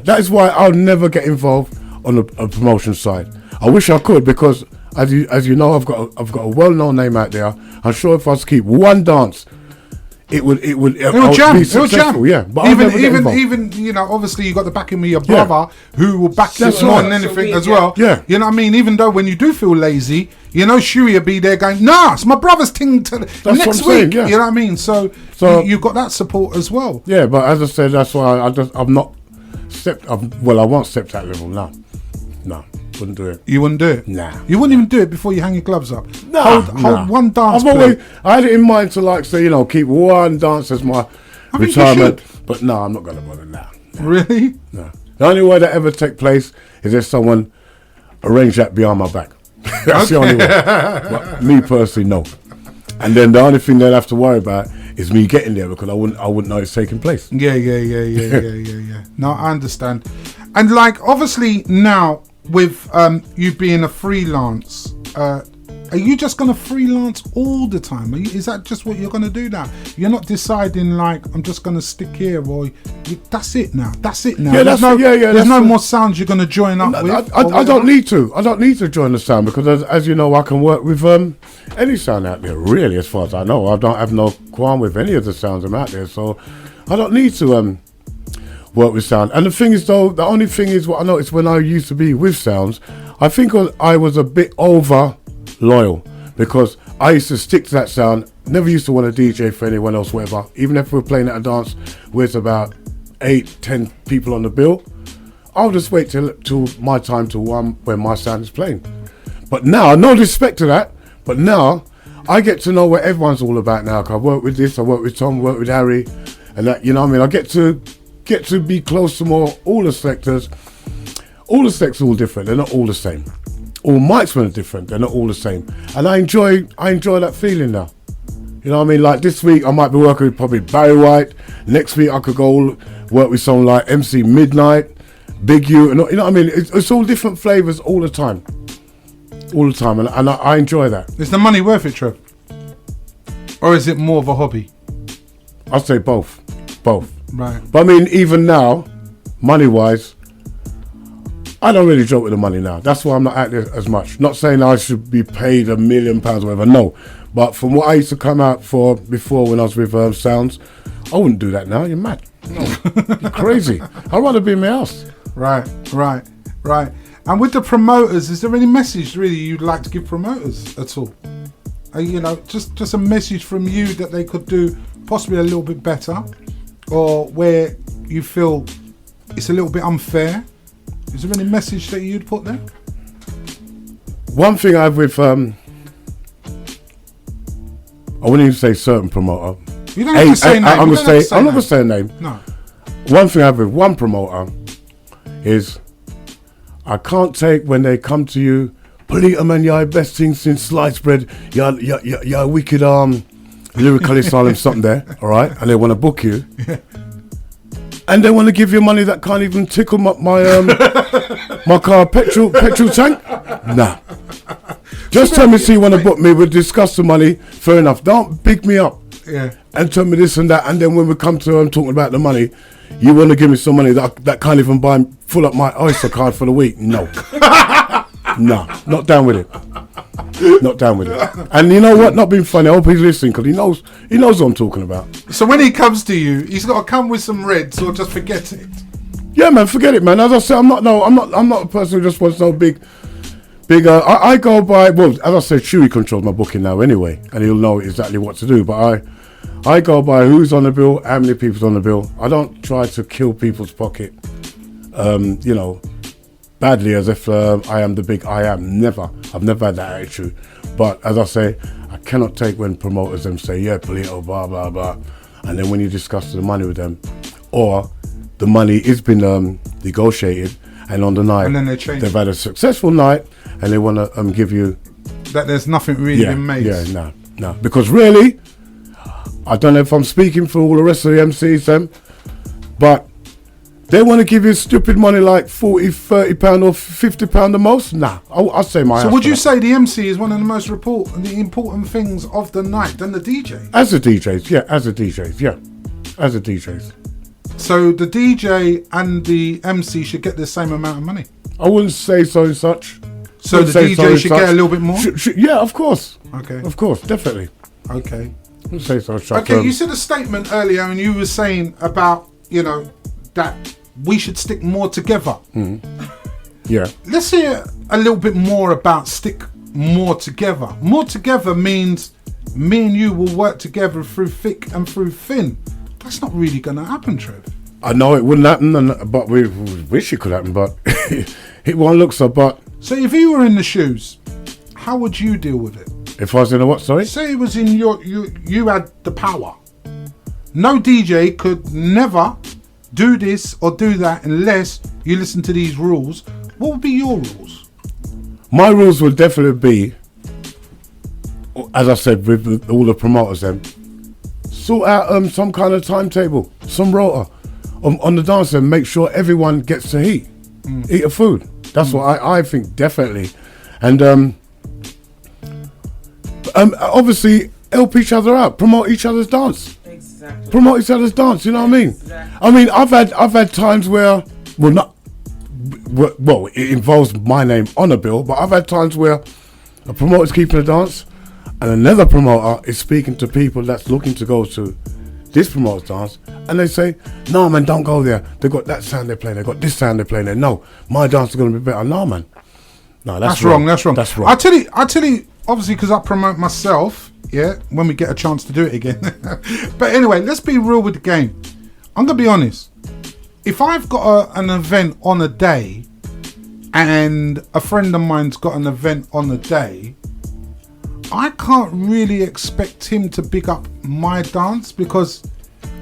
That is why I'll never get involved on a promotion side. I wish I could, because as you know, I've got a well-known name out there. I'm sure if I was to keep one dance, it would jam. Be successful. Yeah, but even obviously you got the backing of your brother who will back you more than anything as well. Yeah, you know what I mean. Even though when you do feel lazy, Shuey will be there going, "Nah, it's my brother's thing next week." Saying, yeah. You know what I mean. So you've got that support as well. Yeah, but as I said, that's why I'm not stepped. I won't step that level now. No. Wouldn't do it. You wouldn't do it? Nah. You wouldn't even do it before you hang your gloves up? Nah, Hold one dance I had it in mind to like say, keep one dance as my retirement. But no, I'm not going to bother now. Really? No. The only way that ever take place is if someone arranged that behind my back. That's the only way. But me personally, no. And then the only thing they'll have to worry about is me getting there because I wouldn't know it's taking place. Yeah. No, I understand. And like, obviously now with you being a freelance, are you just going to freelance all the time? Is that just what you're going to do now? You're not deciding like, I'm just going to stick here, or that's it now. Yeah, there's no more sounds you're going to join up with? I don't need to. I don't need to join the sound because as you know, I can work with any sound out there, really, as far as I know. I don't have no qualm with any of the sounds I'm out there, so I don't need to work with sound. And the thing is, though, the only thing is what I noticed when I used to be with sounds, I think I was a bit over loyal because I used to stick to that sound, never used to want to DJ for anyone else, whatever. Even if we're playing at a dance where it's about 8-10 people on the bill, I'll just wait till my time to when my sound is playing. But now, no disrespect to that, but now I get to know what everyone's all about now. Cause I work with this, I work with Tom, work with Harry, and that, you know what I mean? I get to be close to all the sectors. All the sectors are all different, they're not all the same. All micmen are different, they're not all the same. And I enjoy that feeling now. You know what I mean? Like this week I might be working with probably Barry White. Next week I could go work with someone like MC Midnight, Big U, and you know what I mean? It's all different flavours all the time. All the time, and I enjoy that. Is the money worth it, Trev? Or is it more of a hobby? I'd say both. Right. But I mean, even now, money-wise, I don't really joke with the money now. That's why I'm not out there as much. Not saying I should be paid £1 million or whatever, no. But from what I used to come out for before when I was with Sounds, I wouldn't do that now. You're mad. No, you're crazy. I'd rather be in my house. Right. And with the promoters, is there any message really you'd like to give promoters at all? Just a message from you that they could do possibly a little bit better, or where you feel it's a little bit unfair. Is there any message that you'd put there? One thing I have with, I wouldn't even say certain promoter. You don't have to say name. I'm not going to say a name. No. One thing I have with one promoter is I can't take when they come to you, Poleto man, you're the best thing since sliced bread. You're a wicked lyricalist or something there, all right? And they want to book you. Yeah. And they want to give you money that can't even tickle my my car petrol tank. Nah. Just tell me, see, you want to book me, we'll discuss the money. Fair enough. Don't big me up. Yeah. And tell me this and that. And then when we come to talking about the money, you want to give me some money that can't even fill up my Oyster card for the week. No. No. Not down with it. Not down with it. And you know what? Not being funny. I hope he's listening because he knows what I'm talking about. So when he comes to you, he's got to come with some reds or just forget it. Yeah, man, forget it, man. As I said, I'm not a person who just wants no big. I go by, well, as I said, Chewy controls my booking now anyway, and he'll know exactly what to do. But I go by who's on the bill, how many people's on the bill. I don't try to kill people's pocket, badly as if I am the big I am. Never. I've never had that attitude. But as I say, I cannot take when promoters them say, yeah, Poleto, blah, blah, blah. And then when you discuss the money with them, or the money has been negotiated, and on the night, and then they change. They've had a successful night, and they want to give you... That there's nothing really been made. Yeah, no. Because really, I don't know if I'm speaking for all the rest of the MCs, but they want to give you stupid money like £40, £30 or £50 the most? Nah, I'll say my... So would you say the MC is one of the most important things of the night than the DJ? As the DJs, yeah. As the DJs. So the DJ and the MC should get the same amount of money? I wouldn't say so and such. So the DJ should get a little bit more? Yeah, of course. Okay. Of course, definitely. Okay. I wouldn't say so and such. Okay, you said a statement earlier and you were saying about, that we should stick more together. Yeah. Let's hear a little bit more about stick more together. More together means me and you will work together through thick and through thin. That's not really going to happen, Trev. I know it wouldn't happen, but we wish it could happen, but it won't look so. But So if you were in the shoes, how would you deal with it? If I was in a what? Sorry. Say it was in you had the power. No DJ could never do this or do that unless you listen to these rules. What would be your rules? My rules would definitely be, as I said, with all the promoters, then sort out some kind of timetable, some rota on the dance, and make sure everyone gets to eat a food. That's what I think, definitely. And obviously help each other out, promote each other's dance. Exactly. Promote each other's dance, you know what I mean? Exactly. I mean, I've had times where, well, it involves my name on a bill, but I've had times where a promoter's keeping a dance and another promoter is speaking to people that's looking to go to this promoter's dance, and they say, no man, don't go there, they got that sound they're playing, they got this sound they're playing there, no, my dance is going to be better. No man, no, that's wrong. That's wrong. I tell you, obviously, because I promote myself, yeah, when we get a chance to do it again. But anyway, let's be real with the game. I'm going to be honest. If I've got an event on a day and a friend of mine's got an event on a day, I can't really expect him to big up my dance because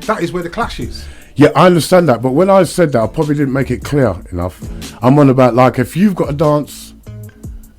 that is where the clash is. Yeah, I understand that, but when I said that, I probably didn't make it clear enough. I'm on about, like, if you've got a dance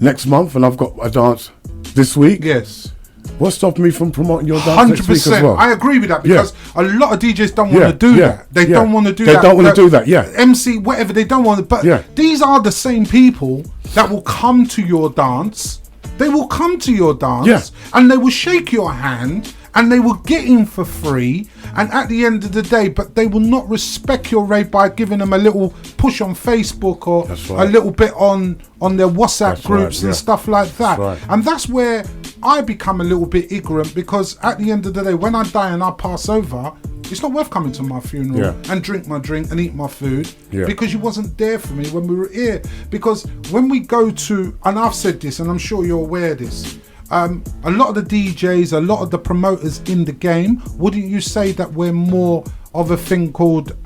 next month and I've got a dance this week, yes, what's stopping me from promoting your dance next week as well? I agree with that because a lot of DJs don't want to do that. They don't want to do that. They don't want to do that, yeah. MC, whatever, they don't want to. But these are the same people that will come to your dance. They will come to your dance and they will shake your hand and they will get in for free. And at the end of the day, but they will not respect your rave by giving them a little push on Facebook or a little bit on their WhatsApp groups and stuff like that. And that's where I become a little bit ignorant because at the end of the day, when I die and I pass over, it's not worth coming to my funeral and drink my drink and eat my food because you wasn't there for me when we were here. Because when we go to, and I've said this and I'm sure you're aware of this, a lot of the DJs, a lot of the promoters in the game, wouldn't you say that we're more of a thing called,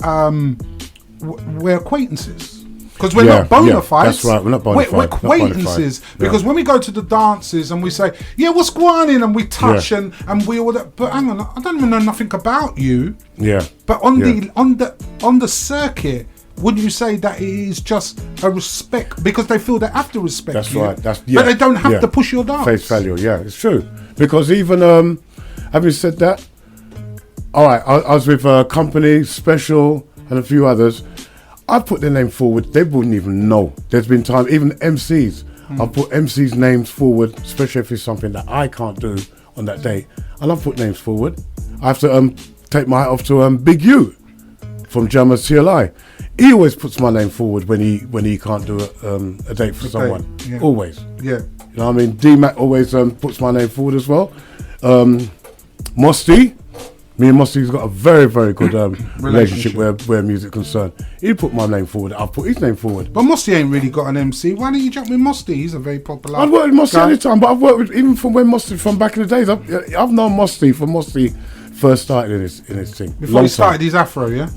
we're acquaintances? Because we're not bona fides. That's right, we're not bona fides. We're acquaintances. Because when we go to the dances and we say, yeah, what's going on? And we touch and we all that. But hang on, I don't even know nothing about you. Yeah. But on the circuit, wouldn't you say that it is just a respect because they feel they have to respect you? That's right. But they don't have to push your dance. Face value, yeah, it's true. Because even having said that, all right, I was with a company, Special, and a few others. I put their name forward, they wouldn't even know. There's been time, even MCs, I've put MCs' names forward, especially if it's something that I can't do on that day. And I've put names forward. I have to take my hat off to Big U from Jammer's CLI. He always puts my name forward when he can't do a date for someone. Yeah. Always. Yeah. You know what I mean? D-Mac always puts my name forward as well. Mosty, me and Mosty's got a very, very good relationship where music's concerned. He put my name forward. I've put his name forward. But Mosty ain't really got an MC. Why don't you jump with Mosty? He's a very popular I've worked with Mosty any time, but I've worked with, even from when Mosty, from back in the days, I've known Mosty from Mosty first started in his thing. Before he started his afro, yeah?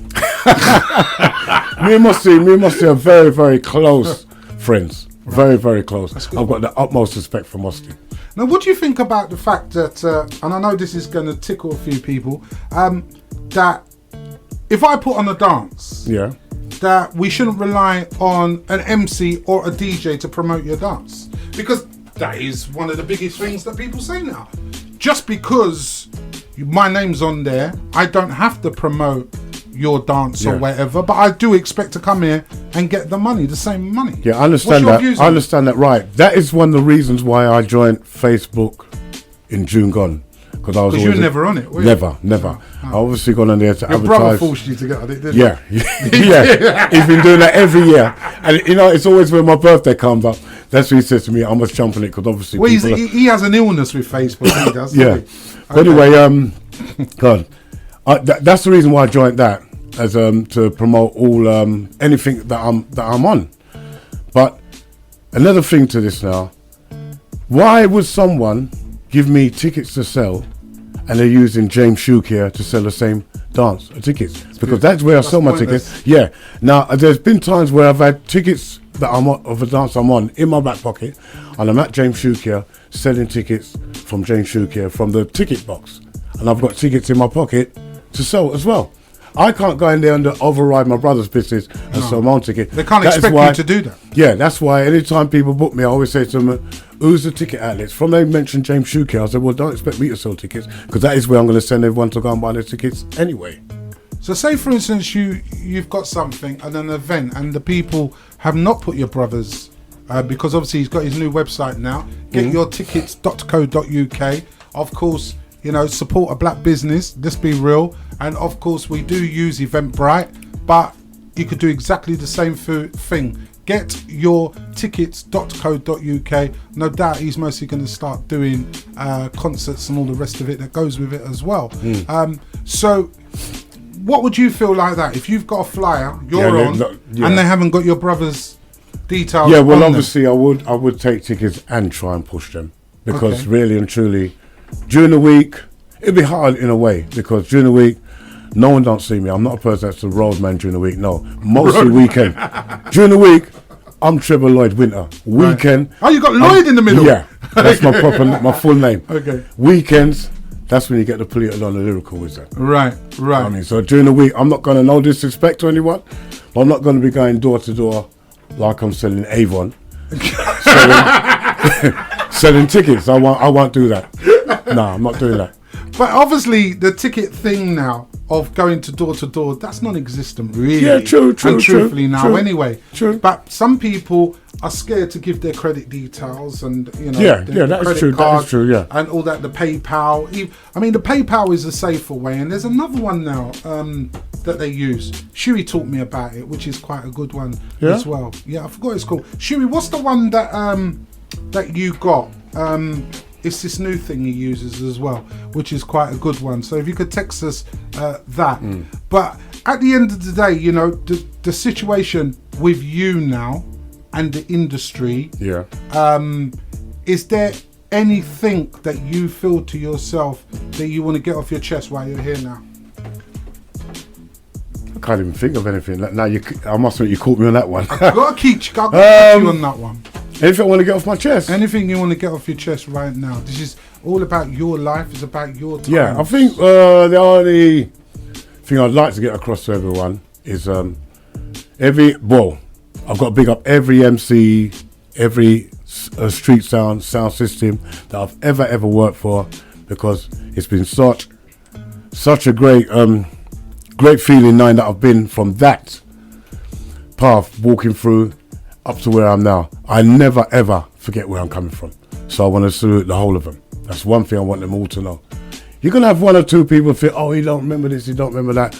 me and Mosty are very, very close friends. Right. Very, very close. I've got the utmost respect for Mosty. Now, what do you think about the fact that, and I know this is going to tickle a few people, that if I put on a dance, that we shouldn't rely on an MC or a DJ to promote your dance? Because that is one of the biggest things that people say now. Just because my name's on there, I don't have to promote your dance or whatever, but I do expect to come here and get the money, the same money. Yeah, I understand that. I understand that, right. That is one of the reasons why I joined Facebook in June gone. Because you were never on it, were you? Never. No. I obviously gone on there to advertise. Your brother forced you to get on it, didn't he? Yeah. He's been doing that every year. And, it's always when my birthday comes up, that's what he says to me, I must jump on it, because obviously he has an illness with Facebook, he does. Yeah. But anyway, God, that's the reason why I joined that, as to promote all anything that I'm on. But another thing to this now, why would someone give me tickets to sell and they're using James Shook here to sell the same dance tickets because that's where I sell my tickets. Yeah. Now there's been times where I've had tickets that I'm on, of a dance I'm on in my back pocket, and I'm at James Shook here selling tickets from James Shook here from the ticket box, and I've got tickets in my pocket to sell as well. I can't go in there and override my brother's business and sell my own ticket. They can't expect you to do that. Yeah, that's why anytime people book me, I always say to them, who's the ticket outlets? From they mentioned James Shook here, I said, well, don't expect me to sell tickets because that is where I'm going to send everyone to go and buy their tickets anyway. So say, for instance, you've got something at an event and the people have not put your brother's, because obviously he's got his new website now, getyourtickets.co.uk. Of course, you know, support a black business, let's be real. And of course, we do use Eventbrite, but you could do exactly the same thing. Getyourtickets.co.uk. No doubt he's mostly going to start doing concerts and all the rest of it that goes with it as well. So what would you feel like that if you've got a flyer you're on and they haven't got your brother's details? Yeah, well, obviously I would take tickets and try and push them because really and truly during the week it'd be hard in a way because during the week no one don't see me. I'm not a person that's a road man during the week. No, mostly weekend. During the week, I'm Trevor Lloyd Winter. Weekend. Right. Oh, you got Lloyd in the middle. Yeah, that's my my full name. Okay. Weekends. That's when you get the Poleto on the Lyrical Wizard. Right. I mean, so during the week, I'm not going to no disrespect to anyone, but I'm not going to be going door to door like I'm selling Avon, selling tickets. I won't do that. No, I'm not doing that. But obviously, the ticket thing now of going to door, that's non-existent, really. Yeah, true. And truthfully now, anyway. True. But some people are scared to give their credit details and, you know, that's true. That is true, yeah. And all that, the PayPal. I mean, the PayPal is a safer way. And there's another one now that they use. Shiri taught me about it, which is quite a good one as well. Yeah, I forgot what it's called. Shiri, what's the one that you got? It's this new thing he uses as well, which is quite a good one. So if you could text us that. But at the end of the day, you know, the situation with you now and the industry, is there anything that you feel to yourself that you want to get off your chest while you're here now? I can't even think of anything. Now I must admit you caught me on that one. I've got to keep you on that one. Anything I want to get off my chest? Anything you want to get off your chest right now. This is all about your life. It's about your time. Yeah, I think the only thing I'd like to get across to everyone is I've got to big up every MC, every street sound system that I've ever worked for because it's been such a great feeling knowing that I've been from that path walking through up to where I am now. I never ever forget where I'm coming from. So I want to salute the whole of them. That's one thing I want them all to know. You're going to have one or two people think, oh, he don't remember this, he don't remember that.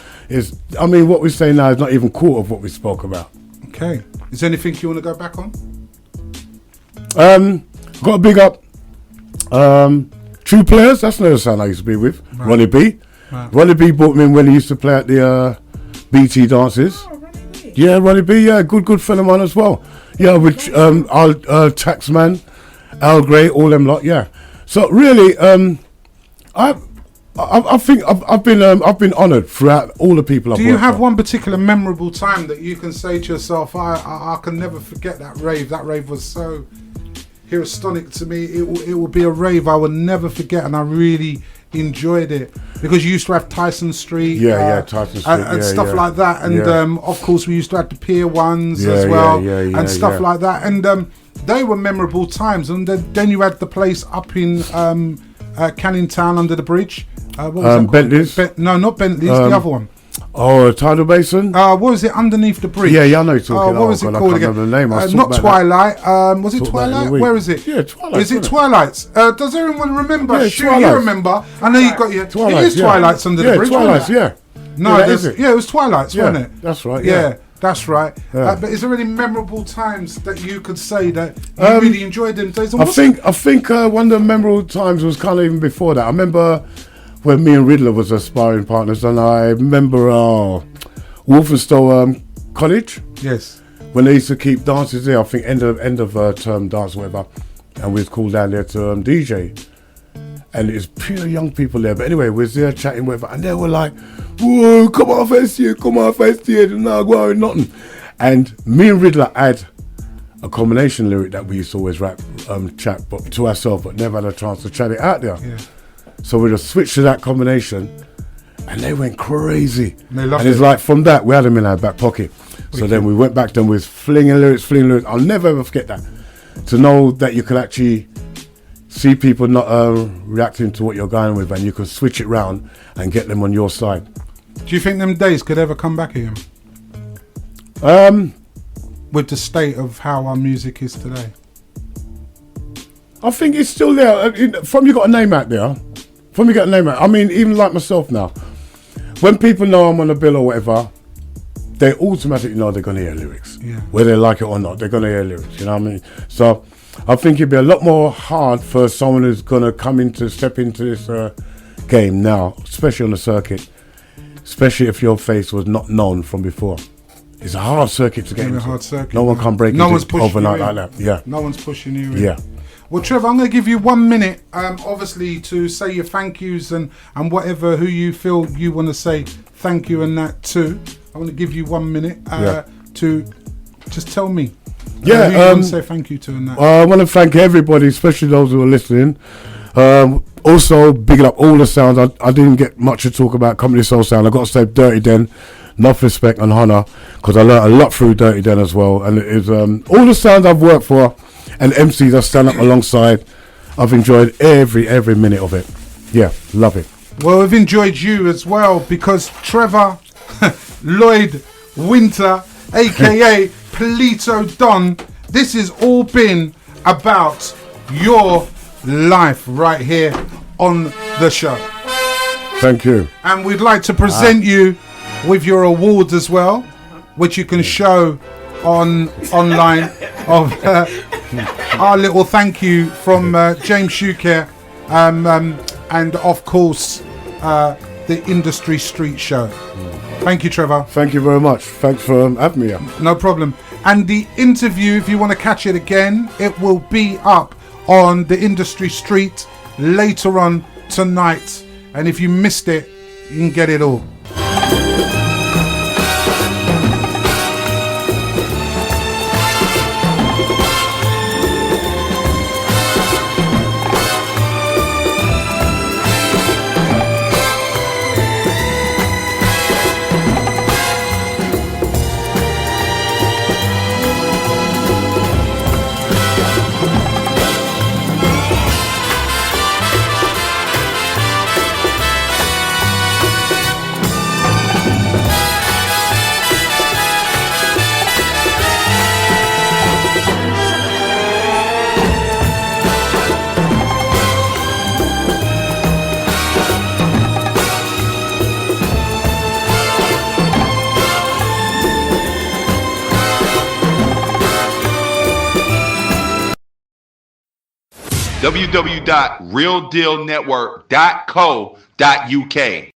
What we say now is not even quarter of what we spoke about. Okay. Is there anything you want to go back on? Got to big up True Players. That's another sound I used to be with. Right. Ronnie B. Right. Ronnie B brought me in when he used to play at the BT dances. Yeah, Ronnie B, yeah, good friend of mine as well. Yeah, with Taxman, Al Grey, all them lot, yeah. So really, I think I've been honoured throughout all the people I've worked with. Do you have one particular memorable time that you can say to yourself, I can never forget that rave. That rave was so historic to me. It will be a rave I will never forget, and I really enjoyed it because you used to have Tyson Street, Tyson Street, and stuff like that, and of course we used to have the Pier ones as well, and stuff like that, and they were memorable times. And then you had the place up in Canning Town under the bridge. What was that Bentley's? No, not Bentley's. The other one. Oh, Tidal Basin. What was it underneath the bridge? Yeah, I know you're talking. What was it called again? The name. Not Twilight. Was it Twilight? Where is it? Yeah, Twilight. Is it Twilights? Does everyone remember? Yeah, sure, you remember. I know you got your. Twilight, it is Twilights under the bridge. Twilights, yeah. No, it was Twilights, wasn't it? That's right. Yeah, that's right. Yeah. But is there any memorable times that you could say that you really enjoyed them days? I think one of the memorable times was kind of even before that. I remember when me and Riddler was sparring partners, and I remember Walthamstow College. Yes. When they used to keep dances there, I think end of term dance or whatever, and we was called down there to DJ. and it's pure young people there. But anyway, we was there chatting with, and they were like, "Whoa, come on, first year, no, go on, nothing." And me and Riddler had a combination lyric that we used to always rap, chat, but to ourselves, but never had a chance to chat it out there. Yeah. So we just switched to that combination, and they went crazy. And it's like from that we had them in our back pocket. So then we went back to them with flinging lyrics. I'll never ever forget that. To know that you could actually see people not reacting to what you're going with, and you can switch it round and get them on your side. Do you think them days could ever come back again? With the state of how our music is today? I think it's still there. From you got a name out there. I mean, even like myself now, when people know I'm on a bill or whatever, they automatically know they're going to hear lyrics. Yeah. Whether they like it or not, they're going to hear lyrics, you know what I mean? So I think it'd be a lot more hard for someone who's going to step into this game now, especially on the circuit, especially if your face was not known from before. It's a hard circuit to get into. Hard circuit, no one can break it overnight like that. Yeah. No one's pushing you in. Yeah. Well, Trevor, I'm going to give you 1 minute, obviously, to say your thank yous and whatever, who you feel you want to say thank you and that too. I want to give you 1 minute to just tell me who you want to say thank you to and that. I want to thank everybody, especially those who are listening. Also, bigging up all the sounds. I didn't get much to talk about Company Soul Sound. I got to say Dirty Den, enough respect and honour, because I learned a lot through Dirty Den as well. And it is all the sounds I've worked for and MCs I stand up alongside. I've enjoyed every minute of it. Yeah, love it. Well, we've enjoyed you as well, because Trevor Lloyd Winter, aka Poleto Don, this has all been about your life right here on the show. Thank you. And we'd like to present you with your awards as well, which you can show online of our little thank you from James Shuker and of course the Industry Street Show. Thank you, Trevor. Thank you very much. Thanks for having me. No problem. And the interview, if you want to catch it again, it will be up on the Industry Street later on tonight. And if you missed it, you can get it all. www.realdealnetwork.co.uk